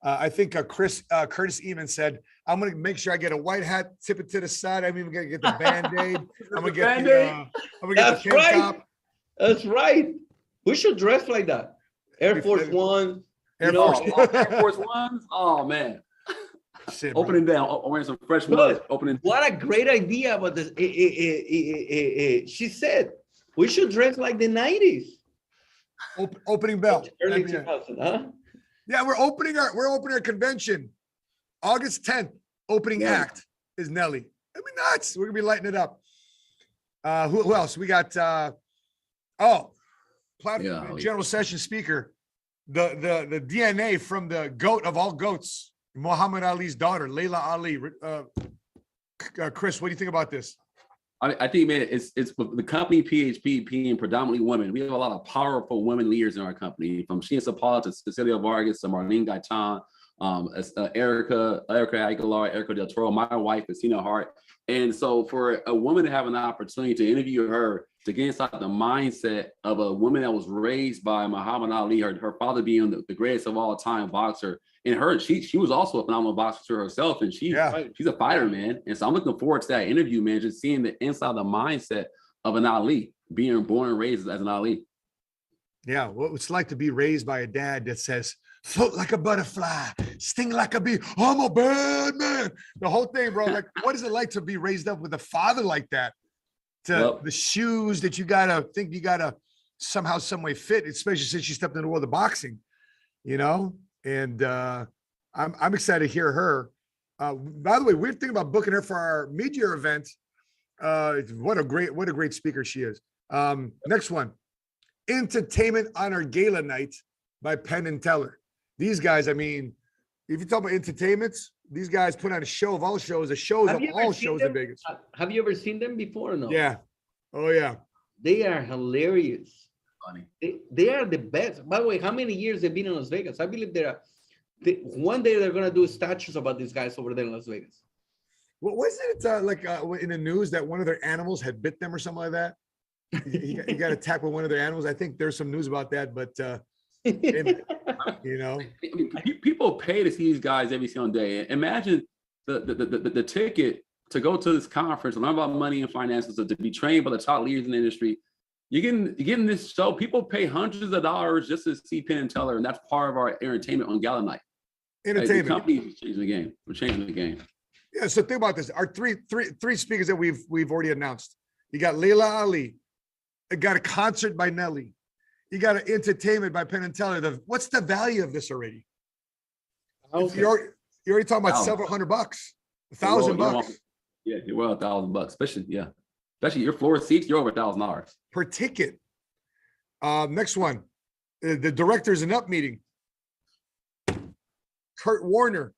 I think Curtis Eamon said, I'm going to make sure I get a white hat, tip it to the side. I'm even going to get the Band-Aid. I'm going to get the tank top. That's right. We should dress like that. Air Force One. Air Force Ones. Oh, man. Shit, opening down, wearing some fresh blood. What a great idea about this. She said we should dress like the 90s. Opening bell. Early 2000, huh? Yeah, we're opening our convention. August 10th, opening act is Nelly. I mean, nuts. We're gonna be lighting it up. Who else? We got general session speaker, the DNA from the goat of all goats. Muhammad Ali's daughter, Layla Ali. Chris, what do you think about this? I think, man, it's the company PHP being predominantly women. We have a lot of powerful women leaders in our company, from Matt Sapaula to Cecilia Vargas to Marlene Gaitan, Erica Aguilar, Erica Del Toro, my wife, Christina Hart. And so for a woman to have an opportunity to interview her, to get inside the mindset of a woman that was raised by Muhammad Ali, her father being the greatest of all time boxer, and she was also a phenomenal boxer herself, and she's a fighter, man. And so I'm looking forward to that interview, man, just seeing the inside the mindset of an Ali, being born and raised as an Ali. Yeah, what it's like to be raised by a dad that says, float like a butterfly, sting like a bee, I'm a bad man. The whole thing, bro. Like, what is it like to be raised up with a father like that? The shoes that you gotta somehow, some way fit, especially since you stepped into the world of boxing, you know? And I'm excited to hear her. By the way, we're thinking about booking her for our mid-year event. What a great speaker she is. Next one, Entertainment on Our Gala Night by Penn and Teller. These guys, I mean, if you talk about entertainments, these guys put on a show of all shows, in Vegas. Have you ever seen them before or no? Yeah. Oh, yeah. They are hilarious. Funny. They are the best. By the way, how many years they've been in Las Vegas? I believe one day they're going to do statues about these guys over there in Las Vegas. Well, wasn't it in the news that one of their animals had bit them or something like that? He got attacked with one of their animals. I think there's some news about that, but you know, I mean, people pay to see these guys every single day. Imagine the ticket to go to this conference and learn about money and finances, to be trained by the top leaders in the industry. You're getting this show. People pay hundreds of dollars just to see Penn and Teller, and that's part of our entertainment on Gala Night. Entertainment. The company is changing the game. We're changing the game. Yeah. So think about this. Our three speakers that we've already announced. You got Layla Ali. You got a concert by Nelly. You got an entertainment by Penn and Teller. What's the value of this already? Okay. You're already talking about several $100, $1,000. Yeah, you're well $1,000, especially your floor seats. You're over $1,000 per ticket. Next one, the directors and up meeting. Kurt Warner.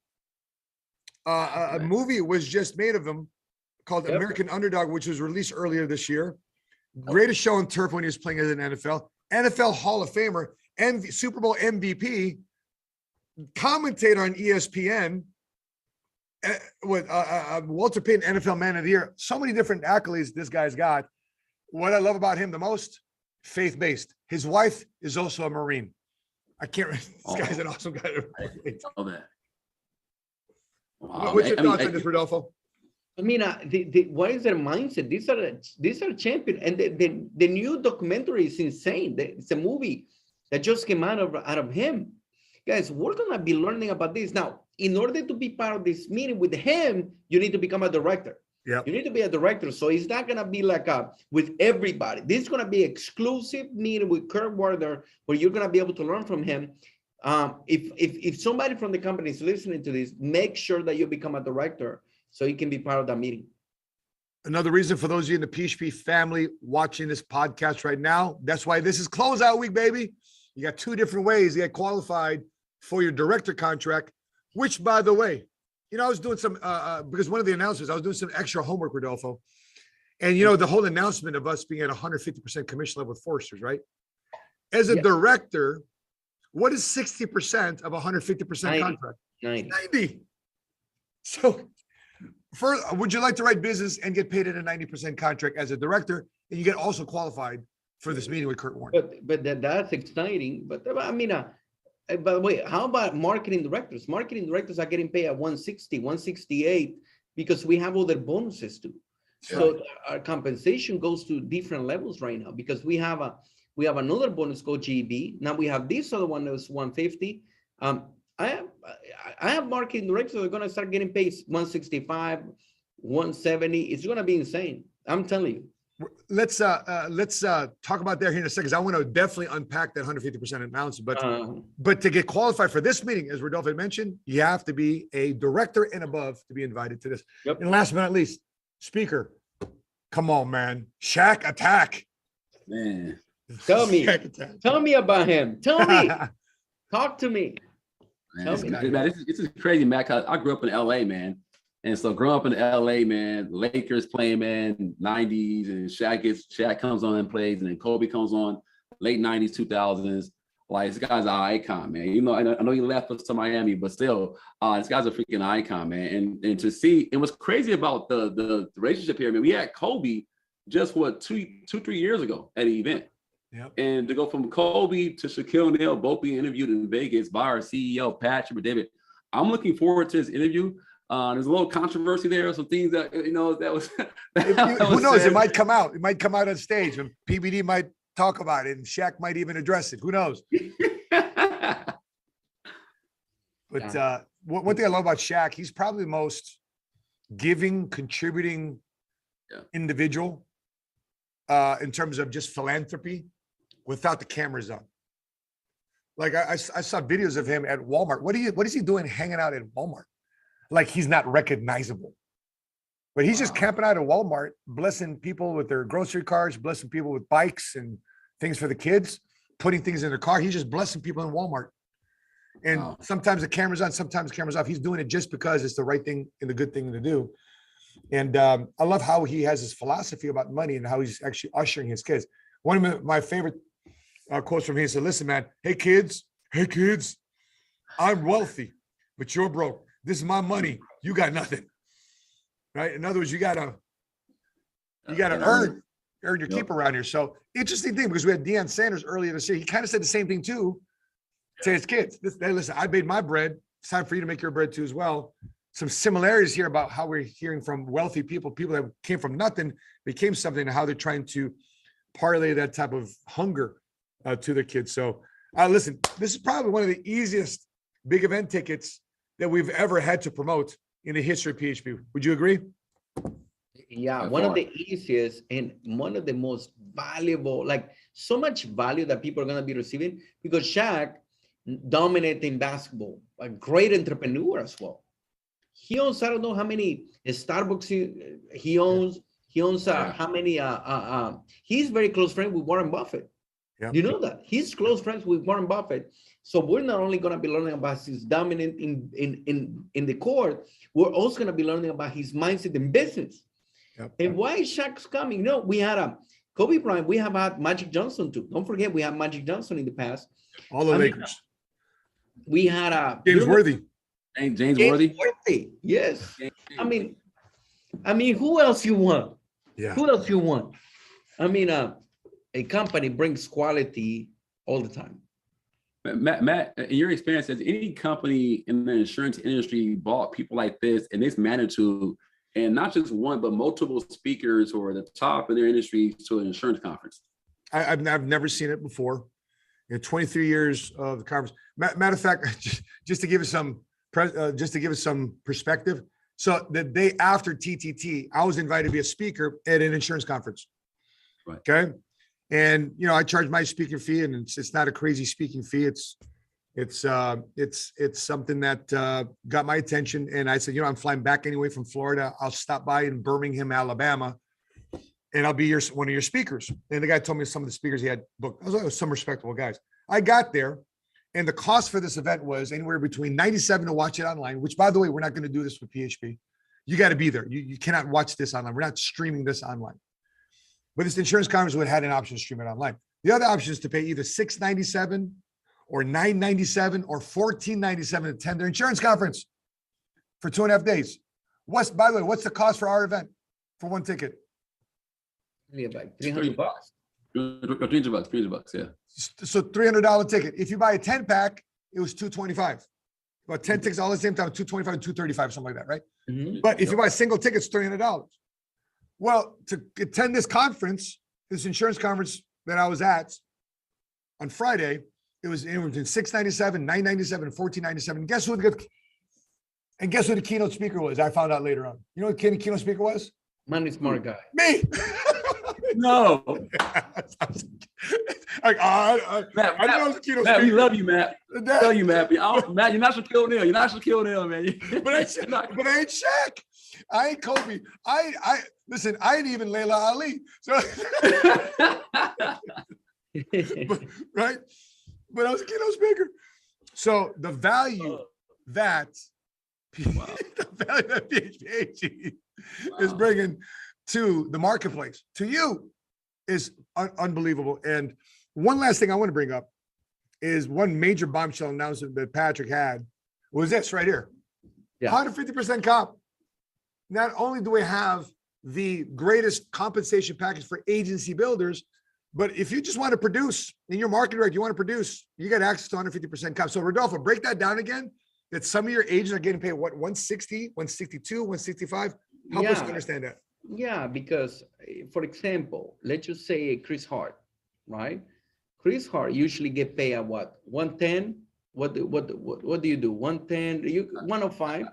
A movie was just made of him called American Underdog, which was released earlier this year. Greatest show on turf when he was playing as an NFL Hall of Famer, and Super Bowl MVP, commentator on ESPN, with Walter Payton NFL Man of the Year. So many different accolades this guy's got. What I love about him the most, faith-based. His wife is also a Marine. This guy's an awesome guy. All that. Wow. What's your thoughts on this, Rodolfo? I mean, what is their mindset? These are champions, and the new documentary is insane. It's a movie that just came out of him. Guys, we're gonna be learning about this now. In order to be part of this meeting with him, you need to become a director. Yeah, you need to be a director. So it's not gonna be like with everybody. This is gonna be exclusive meeting with Kurt Warner, where you're gonna be able to learn from him. If somebody from the company is listening to this, make sure that you become a director, so you can be part of that meeting. Another reason for those of you in the PHP family watching this podcast right now, that's why this is closeout week, baby. You got two different ways to get qualified for your director contract, which, by the way, you know, I was doing some, because one of the announcements, I was doing some extra homework, Rodolfo. And, you know, the whole announcement of us being at 150% commission level with Forsters, right? As a director, what is 60% of 150% contract? 90. So, first, would you like to write business and get paid at a 90% contract as a director, and you get also qualified for this meeting with Kurt Warner? But that's exciting. But I mean, by the way, how about marketing directors? Marketing directors are getting paid at 160, 168 because we have other bonuses too. So our compensation goes to different levels right now because we have another bonus called GB. Now we have this other one that was 150. I have marketing directors that are going to start getting paid 165, 170. It's going to be insane. I'm telling you. Let's talk about that here in a second, because I want to definitely unpack that 150% announcement. But to get qualified for this meeting, as Rodolfo mentioned, you have to be a director and above to be invited to this. Yep. And last but not least, speaker. Come on, man. Shaq Attack. Man. Tell me about him. Tell me. Talk to me. Man, this is crazy, Matt. I grew up in LA, man. And so growing up in LA, man, Lakers playing, man, 90s, and Shaq comes on and plays, and then Kobe comes on, late 90s, 2000s. Like, this guy's an icon, man. You know, I know he left us to Miami, but still, this guy's a freaking icon, man. And to see, and what's crazy about the relationship here, man, we had Kobe just 2-3 years ago at an event. Yep. And to go from Kobe to Shaquille O'Neal, both being interviewed in Vegas by our CEO, Patrick David. I'm looking forward to this interview. There's a little controversy there, some things that, you know, that was. Who knows? It might come out. It might come out on stage, and PBD might talk about it, and Shaq might even address it. Who knows? But one thing I love about Shaq, he's probably the most giving, contributing individual in terms of just philanthropy without the cameras on. Like I saw videos of him at Walmart. What is he doing hanging out at Walmart? Like he's not recognizable. But he's just camping out at Walmart, blessing people with their grocery carts, blessing people with bikes and things for the kids, putting things in their car. He's just blessing people in Walmart. And sometimes the camera's on, sometimes the camera's off. He's doing it just because it's the right thing and the good thing to do. And I love how he has his philosophy about money and how he's actually ushering his kids. One of my favorite quotes from him, he said, listen, man, hey kids, I'm wealthy, but you're broke. This is my money. You got nothing. Right? In other words, you gotta earn your keep around here. So interesting thing, because we had Deion Sanders earlier this year. He kind of said the same thing too to his kids. Hey, listen, I made my bread. It's time for you to make your bread too as well. Some similarities here about how we're hearing from wealthy people that came from nothing, became something, and how they're trying to parlay that type of hunger to their kids. So listen, this is probably one of the easiest big event tickets that we've ever had to promote in the history of PHP. Would you agree? Yeah, one of the easiest and one of the most valuable, like so much value that people are going to be receiving, because Shaq dominated in basketball, a great entrepreneur as well. He owns, I don't know how many Starbucks he owns. He owns how many, he's very close friend with Warren Buffett. Yeah. You know that? He's close friends with Warren Buffett. So we're not only going to be learning about his dominance in the court, we're also going to be learning about his mindset in business. Yep. And why Shaq's coming? You know, we had a Kobe Bryant. We have had Magic Johnson too. Don't forget, we had Magic Johnson in the past. All the Lakers. We had a James Worthy. James Worthy. Yes. I mean, who else you want? Yeah. Who else you want? I mean, a company brings quality all the time. Matt, in your experience, has any company in the insurance industry bought people like this in this magnitude, and not just one, but multiple speakers or the top of their industry to an insurance conference? I've never seen it before. In 23 years of the conference. Matter of fact, just to give us some perspective. So the day after TTT, I was invited to be a speaker at an insurance conference. Right. Okay. And, you know, I charge my speaking fee, and it's not a crazy speaking fee. It's something that got my attention. And I said, you know, I'm flying back anyway from Florida. I'll stop by in Birmingham, Alabama, and I'll be one of your speakers. And the guy told me some of the speakers he had booked. I was like, some respectable guys. I got there, and the cost for this event was anywhere between $97 to watch it online, which, by the way, we're not going to do this with PHP. You got to be there. You cannot watch this online. We're not streaming this online. But this insurance conference would have had an option to stream it online. The other option is to pay either $697 or $997 or $1497 to attend their insurance conference for 2.5 days. By the way, what's the cost for our event for one ticket? Yeah, like $300. $300, yeah. So $300 ticket. If you buy a 10-pack, it was $225. About 10 tickets all at the same time, $225 and $235, something like that, right? Mm-hmm. But if you buy a single ticket, it's $300. Well, to attend this conference, this insurance conference that I was at on Friday, it was between $697, $997, and $1497. And guess who the keynote speaker was? I found out later on. You know what the keynote speaker was? Money smart guy. Me. No. Matt, we love you, Matt. We love you, Matt. Matt, you're not Shaquille O'Neal. You're not Shaquille O'Neal, man. But I ain't Shaq. I ain't Kobe. Listen, I ain't even Layla Ali. So, right? But I was a keynote speaker. So the value that PHP is bringing to the marketplace, to you, is unbelievable. And one last thing I want to bring up is one major bombshell announcement that Patrick had was this right here. Yeah. 150% comp. Not only do we have the greatest compensation package for agency builders, but if you just want to produce in your market rate, you want to produce, you get access to 150% comp. So Rodolfo, break that down again, that some of your agents are getting paid what, 160, 162, 165? Help us understand that. Yeah, because for example, let's just say Chris Hart, right? Chris Hart usually get paid at what? 110? What do you do? 110? 105?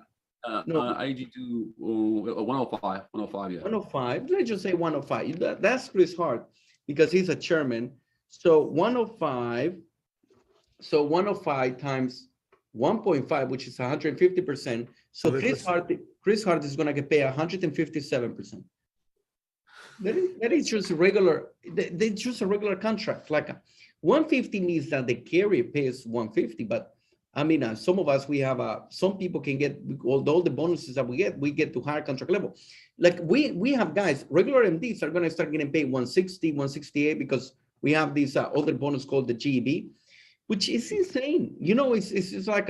No, I do 105. 105, yeah. 105. Let's just say 105. That's Chris Hart because he's a chairman. So 105. So 105 times 1.5, which is 150%. So Chris Hart is going to get paid 157%. That is just regular. They just a regular contract. Like 150 means that the carrier pays 150, but I mean, some of us, we have some people can get all the bonuses that we get to higher contract level. Like we have guys, regular MDs are going to start getting paid 160, 168 because we have this other bonus called the GEB, which is insane. You know, it's like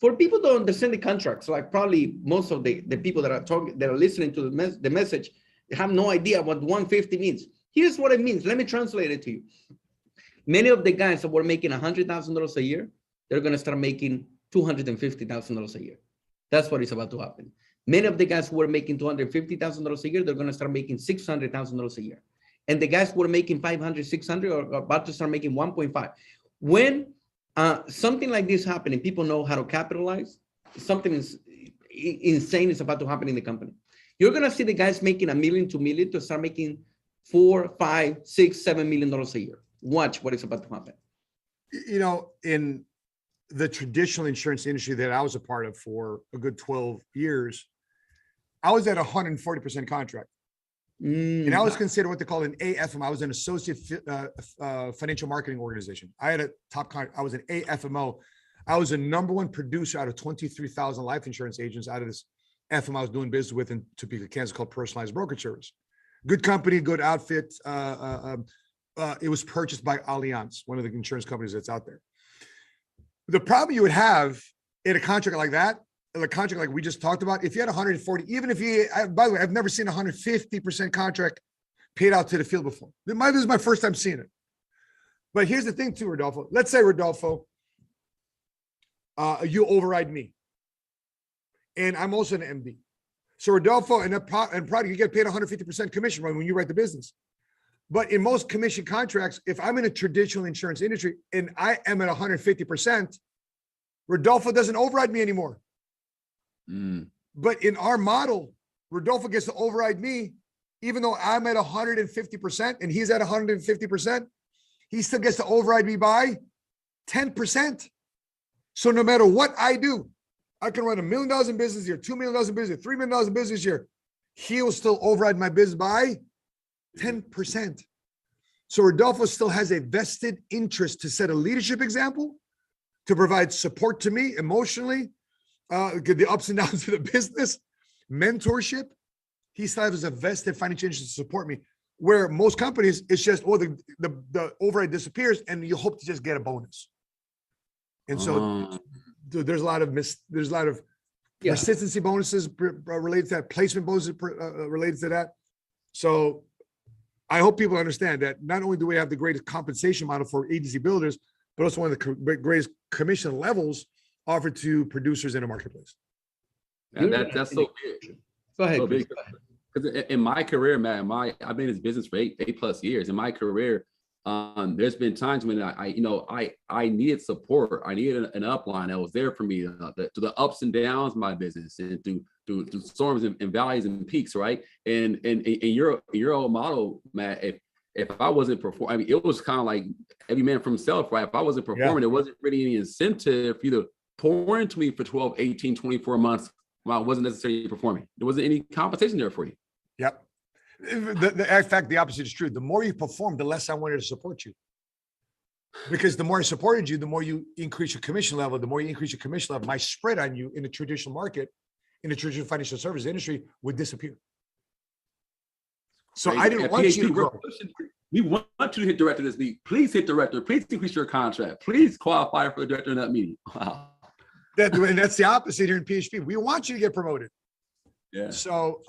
for people to understand the contracts, like probably most of the people that are listening to the message have no idea what 150 means. Here's what it means. Let me translate it to you. Many of the guys that were making $100,000 a year, they're going to start making $250,000 a year. That's what is about to happen. Many of the guys who were making $250,000 a year, they're going to start making $600,000 a year. And the guys who were making $500,000, $600,000 are about to start making 1.5. When something like this happens and people know how to capitalize, something is insane is about to happen in the company. You're going to see the guys making $1 million, $2 million to start making $4, $5, $6, $7 million a year. Watch what is about to happen. You know, in the traditional insurance industry that I was a part of for a good 12 years, I was at 140% contract. And I was considered what they call an AFM. I was an associate financial marketing organization. I had a I was an AFMO. I was the #1 producer out of 23,000 life insurance agents out of this FM I was doing business with in Topeka, Kansas, called Personalized Brokerage Service. Good company, good outfit. It was purchased by Allianz, one of the insurance companies that's out there. The problem you would have in a contract like that, a contract like we just talked about, if you had 140, even if you, by the way, I've never seen 150% contract paid out to the field before. This is my first time seeing it. But here's the thing too, Rodolfo. Let's say, Rodolfo, you override me. And I'm also an MD. So Rodolfo and product, you get paid 150% commission when you write the business. But in most commission contracts, if I'm in a traditional insurance industry and I am at 150%, Rodolfo doesn't override me anymore. But in our model, Rodolfo gets to override me, even though I'm at 150% and he's at 150%, he still gets to override me by 10%. So no matter what I do, I can run $1 million in business here, $2 million in business, $3 million in business here. He will still override my business by 10%. So Rodolfo still has a vested interest to set a leadership example, to provide support to me emotionally, the ups and downs of the business, mentorship. He still has a vested financial interest to support me. Where most companies, it's just, the override disappears and you hope to just get a bonus. And so there's a lot of persistency bonuses related to that, placement bonuses related to that. So I hope people understand that not only do we have the greatest compensation model for agency builders, but also one of the greatest commission levels offered to producers in the marketplace. That's so big. Go ahead. Because in my career, man, I've been in this business for eight plus years. In my career, there's been times when I needed support. I needed an upline that was there for me to the ups and downs of my business and through storms and valleys and peaks, right? And in your old model, Matt, if I wasn't performing, I mean, it was kind of like every man for himself, right? If I wasn't performing, there wasn't really any incentive for you to pour into me for 12, 18, 24 months while I wasn't necessarily performing. There wasn't any compensation there for you. Yep. In fact, the opposite is true. The more you perform, the less I wanted to support you. Because the more I supported you, the more you increase your commission level. The more you increase your commission level, my spread on you in the traditional market, in the traditional financial service industry, would disappear. So I didn't want you to grow. We want you to hit director this week. Please hit director. Please increase your contract. Please qualify for the director in that meeting. Wow. That's the opposite here in PHP. We want you to get promoted. Yeah. So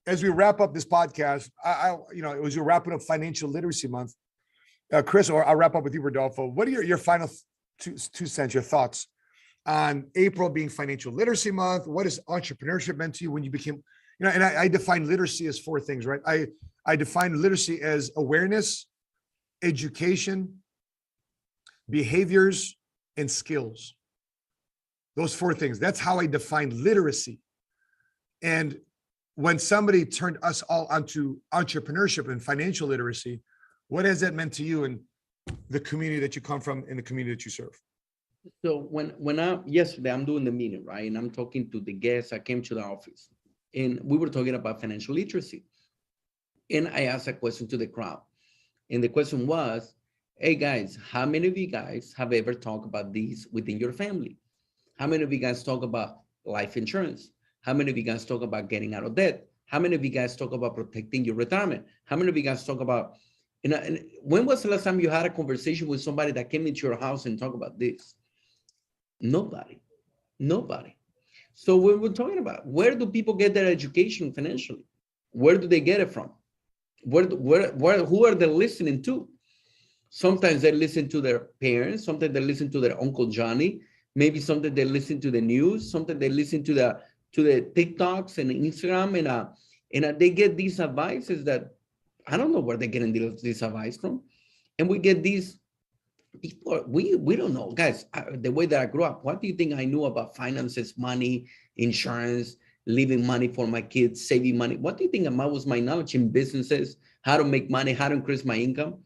as we wrap up this podcast, as we're wrapping up Financial Literacy Month, Chris, or I'll wrap up with you, Rodolfo. What are your final two cents, your thoughts on April being Financial Literacy Month? What has entrepreneurship meant to you when you became, and I define literacy as four things, right? I define literacy as awareness, education, behaviors, and skills. Those four things. That's how I define literacy. And when somebody turned us all onto entrepreneurship and financial literacy, what has that meant to you and the community that you come from and the community that you serve? So yesterday I'm doing the meeting, right? And I'm talking to the guests. I came to the office and we were talking about financial literacy. And I asked a question to the crowd. And the question was, hey guys, how many of you guys have ever talked about this within your family? How many of you guys talk about life insurance? How many of you guys talk about getting out of debt? How many of you guys talk about protecting your retirement? How many of you guys talk about, and when was the last time you had a conversation with somebody that came into your house and talked about this? Nobody. So we're talking about, where do people get their education financially? Where do they get it from? Who are they listening to? Sometimes they listen to their parents. Sometimes they listen to their Uncle Johnny. Maybe sometimes they listen to the news. Sometimes they listen to the TikToks and Instagram, and they get these advices that I don't know where they're getting this advice from. And we get these people, we don't know. Guys, the way that I grew up, what do you think I knew about finances, money, insurance, leaving money for my kids, saving money? What do you think was my knowledge in businesses, how to make money, how to increase my income?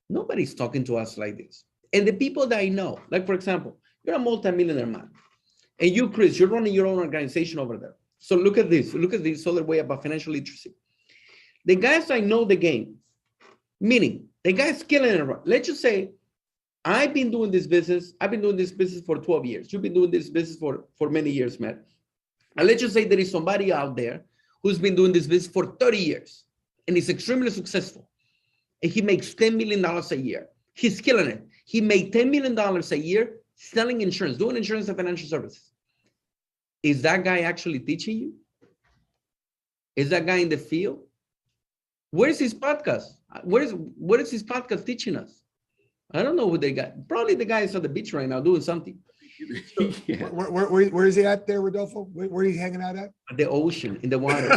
Nobody's talking to us like this. And the people that I know, like for example, you're a multimillionaire man. And you, Chris, you're running your own organization over there. So look at this other way about financial literacy. The guys I know the game, meaning the guy's killing it. Let's just say, I've been doing this business for 12 years. You've been doing this business for many years, Matt. And let's just say there is somebody out there who's been doing this business for 30 years and is extremely successful. And he makes $10 million a year. He's killing it. He made $10 million a year selling insurance, doing insurance and financial services. Is that guy actually teaching you? Is that guy in the field? Where is his podcast? Where is his podcast teaching us? I don't know who they got. Probably the guy is at the beach right now doing something. Yeah. Where is he at there, Rodolfo? Where are you hanging out at? The ocean, in the water.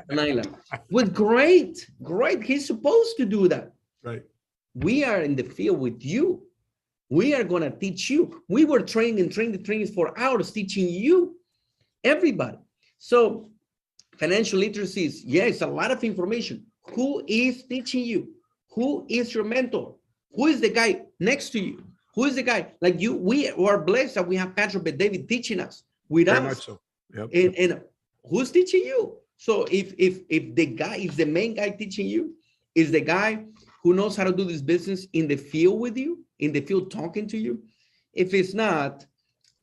An island. Well, great. He's supposed to do that. Right. We are in the field with you. We are going to teach you. We were training for hours, teaching you, everybody. So financial literacy is, it's a lot of information. Who is teaching you? Who is your mentor? Who is the guy next to you? Who is the guy like you? We are blessed that we have Patrick and David teaching us with Very us. much so. Yep. And who's teaching you? So if the guy is the main guy teaching you, is the guy who knows how to do this business in the field with you, in the field talking to you. If it's not,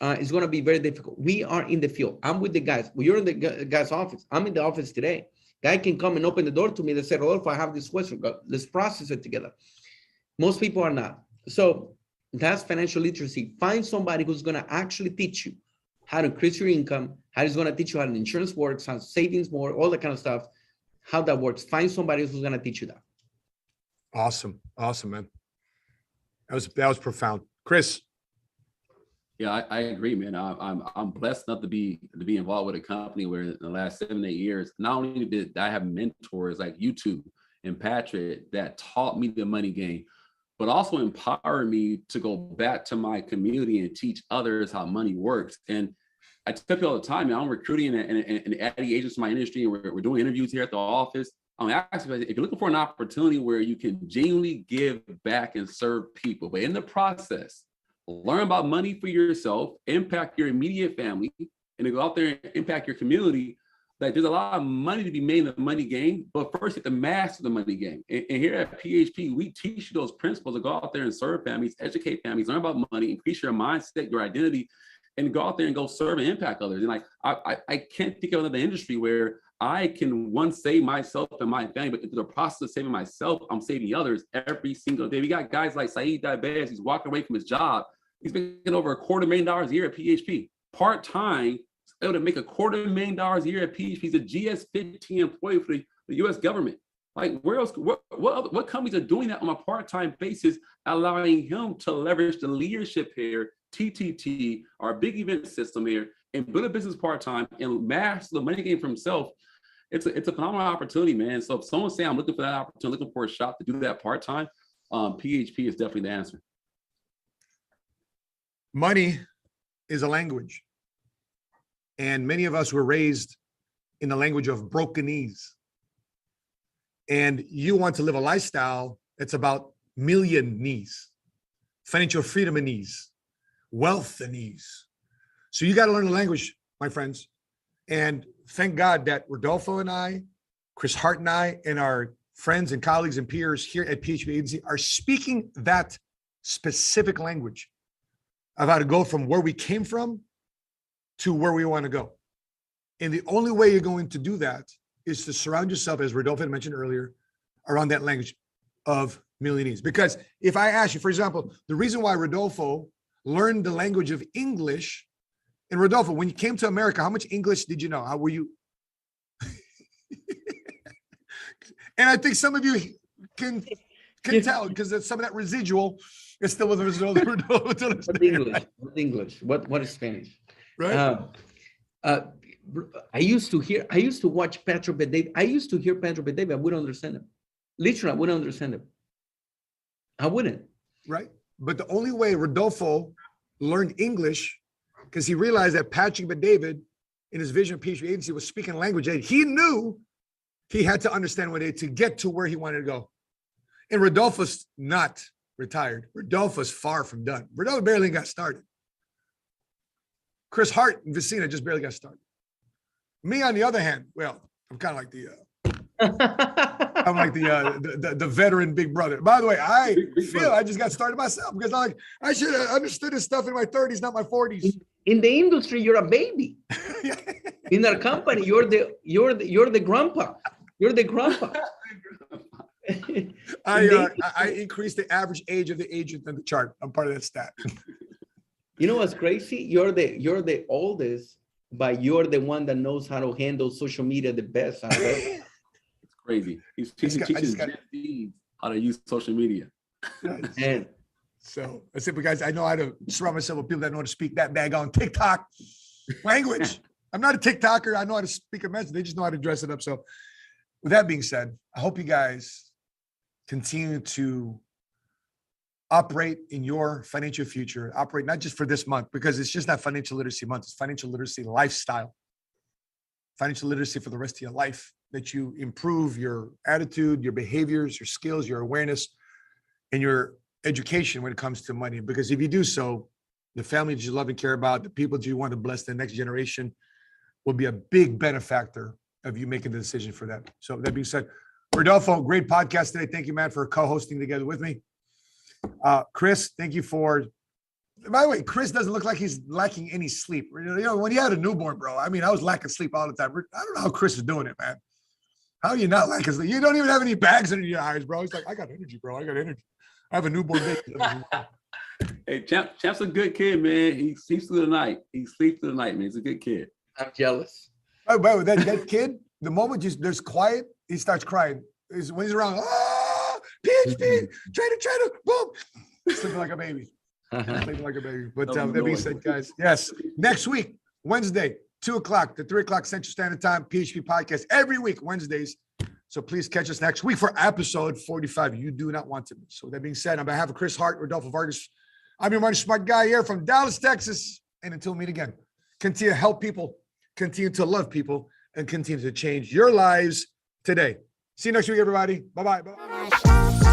it's going to be very difficult. We are in the field. I'm with the guys. Well, you're in the guy's office. I'm in the office today. Guy can come and open the door to me. They say, Rodolfo, I have this question. Let's process it together. Most people are not. So that's financial literacy. Find somebody who's going to actually teach you how to increase your income, how he's going to teach you how insurance works, how savings more, all that kind of stuff, how that works. Find somebody who's going to teach you that. Awesome, man. That was profound, Chris. Yeah, I agree, man. I'm blessed enough to be involved with a company where in the last 7-8 years, not only did I have mentors like you two and Patrick that taught me the money game, but also empowered me to go back to my community and teach others how money works. And I tell people all the time, man, I'm recruiting and adding agents to my industry, and we're doing interviews here at the office. I'm asking, if you're looking for an opportunity where you can genuinely give back and serve people, but in the process, learn about money for yourself, impact your immediate family, and to go out there and impact your community, like there's a lot of money to be made in the money game, but first you have to master the money game. And here at PHP, we teach you those principles to go out there and serve families, educate families, learn about money, increase your mindset, your identity, and go out there and go serve and impact others. And like, I can't think of another industry where I can save myself and my family, but through the process of saving myself, I'm saving others every single day. We got guys like Saeed Diabez, he's walking away from his job. He's making over $250,000 a year at PHP. Part-time, able to make $250,000 a year at PHP. He's a GS-15 employee for the US government. Like, where else, what companies are doing that on a part-time basis, allowing him to leverage the leadership here, TTT, our big event system here, and build a business part-time and master the money game for himself. It's a phenomenal opportunity, man. So if someone's saying I'm looking for that opportunity, looking for a shop to do that part-time, PHP is definitely the answer. Money is a language. And many of us were raised in the language of broken knees. And you want to live a lifestyle that's about million knees, financial freedom and ease, wealth and ease. So you got to learn the language, my friends. And thank God that Rodolfo and I, Chris Hart and I, and our friends and colleagues and peers here at PHP Agency are speaking that specific language of how to go from where we came from to where we want to go. And the only way you're going to do that is to surround yourself, as Rodolfo mentioned earlier, around that language of millionaires. Because if I ask you, for example, the reason why Rodolfo learned the language of English, and Rodolfo, when you came to America, how much English did you know? How were you? And I think some of you can tell, because some of that residual is still with Rodolfo. What English? What is Spanish? Right. I used to watch Pedro Bedavid. I used to hear Pedro Bedavid. I wouldn't understand him. Literally, I wouldn't understand him. I wouldn't. Right. But the only way Rodolfo learned English, because he realized that Patrick Bedavid, in his vision of PHP Agency, was speaking a language that he knew he had to understand to get to where he wanted to go. And Rodolfo's not retired. Rodolfo's far from done. Rodolfo barely got started. Chris Hart and Vicina just barely got started. Me, on the other hand, well, I'm kind of like the veteran big brother. By the way, I feel I just got started myself, because I should have understood this stuff in my 30s, not my 40s. In the industry, you're a baby. In our company, you're the grandpa. You're the grandpa. I increased the average age of the agent in the chart. I'm part of that stat. You know what's crazy? You're the oldest, but you're the one that knows how to handle social media the best. It's crazy. He's teaching Gen Z how to use social media. And so I said, but guys, I know how to surround myself with people that know how to speak that bag on TikTok language. I'm not a TikToker. I know how to speak a message. They just know how to dress it up. So with that being said, I hope you guys continue to operate in your financial future, operate not just for this month, because it's just not financial literacy month, it's financial literacy lifestyle, financial literacy for the rest of your life, that you improve your attitude, your behaviors, your skills, your awareness, and your education when it comes to money. Because if you do so, the family that you love and care about, the people that you want to bless the next generation, will be a big benefactor of you making the decision for that. So that being said, Rodolfo, great podcast today. Thank you, Matt, for co-hosting together with me. Chris, thank you for, by the way, Chris doesn't look like he's lacking any sleep. You know, when you had a newborn, bro, I mean, I was lacking sleep all the time. I don't know how Chris is doing it, man. How are you not lacking sleep? You don't even have any bags under your eyes, bro. He's like, I got energy, bro. I got energy. I have a newborn baby. Hey, Champ's a good kid, man. He sleeps through the night. Man. He's a good kid. I'm jealous. By the way, that kid, the moment there's quiet, he starts crying. When he's around, PHP, trader, boom. Sleeping like a baby. Sleeping like a baby. But that being said, guys, yes, next week, Wednesday, 2 o'clock to 3 o'clock Central Standard Time, PHP Podcast, every week, Wednesdays. So please catch us next week for episode 45. You do not want to miss. So that being said, on behalf of Chris Hart, Rodolfo Vargas, I'm your money smart guy here from Dallas, Texas. And until we meet again, continue to help people, continue to love people, and continue to change your lives today. See you next week, everybody. Bye-bye.